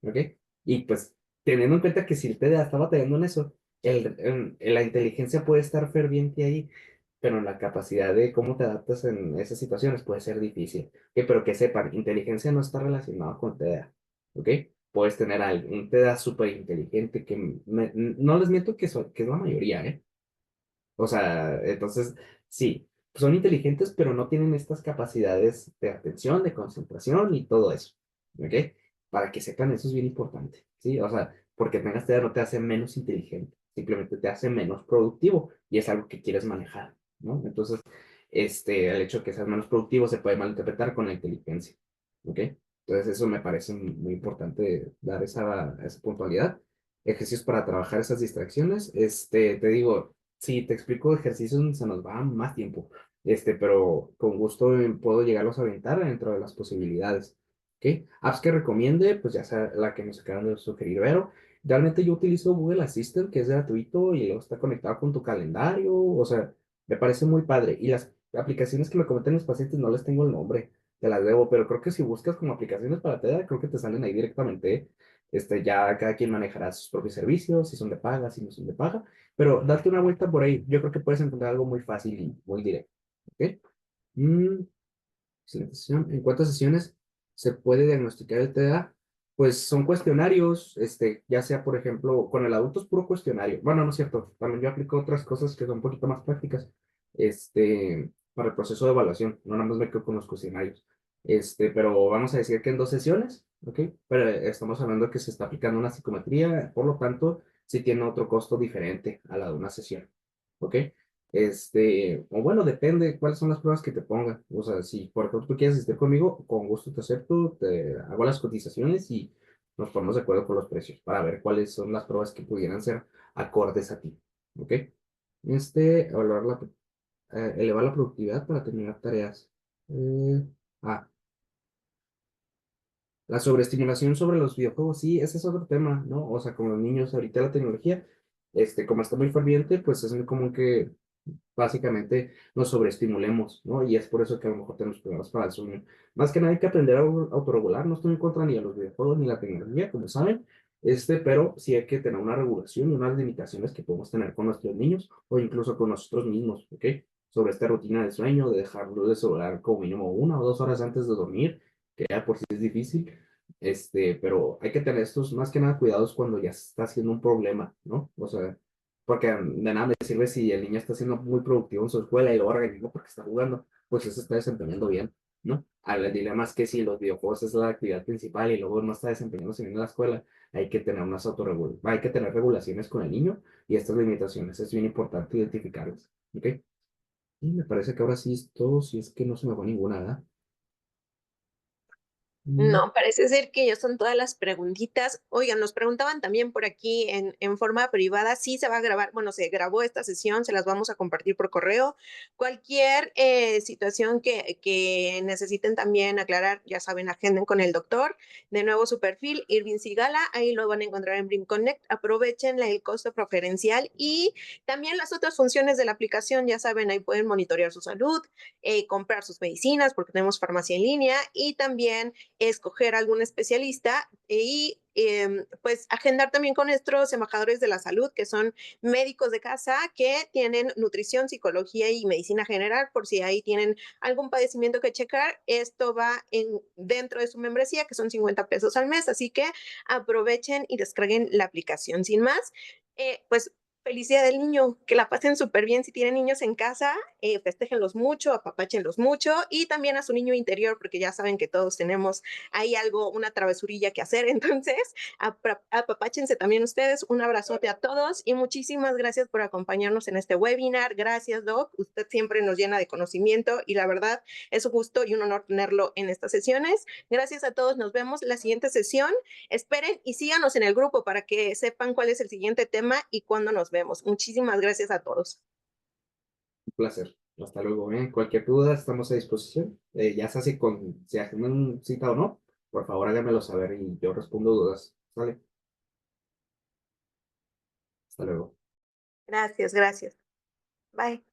¿Ok? Y pues teniendo en cuenta que si el TDA está batallando en eso, la inteligencia puede estar ferviente ahí, pero la capacidad de cómo te adaptas en esas situaciones puede ser difícil. ¿Ok? Pero que sepan, inteligencia no está relacionada con TDA. ¿Ok? Puedes tener un TDA súper inteligente que no les miento que es la mayoría, ¿eh? O sea, entonces, sí, son inteligentes, pero no tienen estas capacidades de atención, de concentración y todo eso. ¿Ok? Para que sepan, eso es bien importante. ¿Sí? O sea, porque tengas TDA no te hace menos inteligente, simplemente te hace menos productivo y es algo que quieres manejar, ¿no? Entonces, el hecho de que seas menos productivo se puede malinterpretar con la inteligencia. ¿Ok? Entonces, eso me parece muy importante dar esa puntualidad. Ejercicios para trabajar esas distracciones. Te digo, sí, te explico ejercicios donde se nos va más tiempo, pero con gusto puedo llegarlos a aventar dentro de las posibilidades. ¿Ok? Apps que recomiende, pues ya sea la que nos acaban de sugerir, pero realmente yo utilizo Google Assistant, que es gratuito y luego está conectado con tu calendario, o sea, me parece muy padre. Y las aplicaciones que me comentan los pacientes no les tengo el nombre, te las debo, pero creo que si buscas como aplicaciones para TEDA, creo que te salen ahí directamente. Ya cada quien manejará sus propios servicios, si son de paga, si no son de paga. Pero date una vuelta por ahí. Yo creo que puedes encontrar algo muy fácil y muy directo. ¿Ok? Mm, Excelente sesión. ¿En cuántas sesiones se puede diagnosticar el TDA? Pues son cuestionarios, ya sea, por ejemplo, con el adulto es puro cuestionario. Bueno, no es cierto. También yo aplico otras cosas que son un poquito más prácticas, para el proceso de evaluación. No nada más me quedo con los cuestionarios. Pero vamos a decir que en 2 sesiones, ¿ok? Pero estamos hablando que se está aplicando una psicometría, por lo tanto, sí tiene otro costo diferente a la de una sesión, ¿ok? O bueno, depende cuáles son las pruebas que te pongan. O sea, si por ejemplo tú quieres estar conmigo, con gusto te acepto, te hago las cotizaciones y nos ponemos de acuerdo con los precios para ver cuáles son las pruebas que pudieran ser acordes a ti. ¿Ok? Evaluar elevar la productividad para terminar tareas. Eh, ah, la sobreestimulación sobre los videojuegos, sí, ese es otro tema, ¿no? O sea, como los niños ahorita la tecnología, como está muy ferviente, pues es muy común que básicamente nos sobreestimulemos, ¿no? Y es por eso que a lo mejor tenemos problemas para el sueño. Más que nada hay que aprender a autorregular, no estoy en contra ni de los videojuegos ni la tecnología, como saben, pero sí hay que tener una regulación y unas limitaciones que podemos tener con nuestros niños o incluso con nosotros mismos, ¿ok? Sobre esta rutina de sueño, de dejarlo de celular como mínimo 1 o 2 horas antes de dormir, que ya por sí es difícil, pero hay que tener estos más que nada cuidados cuando ya está siendo un problema, ¿no? O sea, porque de nada me sirve si el niño está siendo muy productivo en su escuela y luego regañarlo porque está jugando, pues eso está desempeñando bien, ¿no? Al dilema es que si los videojuegos es la actividad principal y luego no está desempeñándose bien en la escuela, hay que tener unas hay que tener regulaciones con el niño y estas limitaciones es bien importante identificarlas, ¿ok? Y me parece que ahora sí es todo, si es que no se me fue ninguna, ¿verdad? Mm, No, parece ser que ya son todas las preguntitas. Oigan, nos preguntaban también por aquí en forma privada si se va a grabar, bueno, se grabó esta sesión, se las vamos a compartir por correo. Cualquier situación que necesiten también aclarar, ya saben, agenden con el doctor. De nuevo su perfil, Irving Sigala, ahí lo van a encontrar en Brim Connect. Aprovechen el costo preferencial y también las otras funciones de la aplicación, ya saben, ahí pueden monitorear su salud, comprar sus medicinas porque tenemos farmacia en línea y también escoger algún especialista y pues agendar también con nuestros embajadores de la salud, que son médicos de casa que tienen nutrición, psicología y medicina general, por si ahí tienen algún padecimiento que checar. Esto va dentro de su membresía, que son 50 pesos al mes, así que aprovechen y descarguen la aplicación. Sin más, pues feliz día del niño, que la pasen súper bien si tienen niños en casa, festéjenlos mucho, apapáchenlos mucho y también a su niño interior, porque ya saben que todos tenemos hay algo, una travesurilla que hacer. Entonces, apapáchense también ustedes. Un abrazote a todos y muchísimas gracias por acompañarnos en este webinar. Gracias, Doc. Usted siempre nos llena de conocimiento y la verdad es un gusto y un honor tenerlo en estas sesiones. Gracias a todos. Nos vemos la siguiente sesión. Esperen y síganos en el grupo para que sepan cuál es el siguiente tema y cuándo nos vemos. Muchísimas gracias a todos. un placer. Hasta luego, ¿eh? Cualquier duda, estamos a disposición. Ya sea si agendan cita o no, por favor háganmelo saber y yo respondo dudas. ¿Sale? Hasta luego. Gracias, gracias. Bye.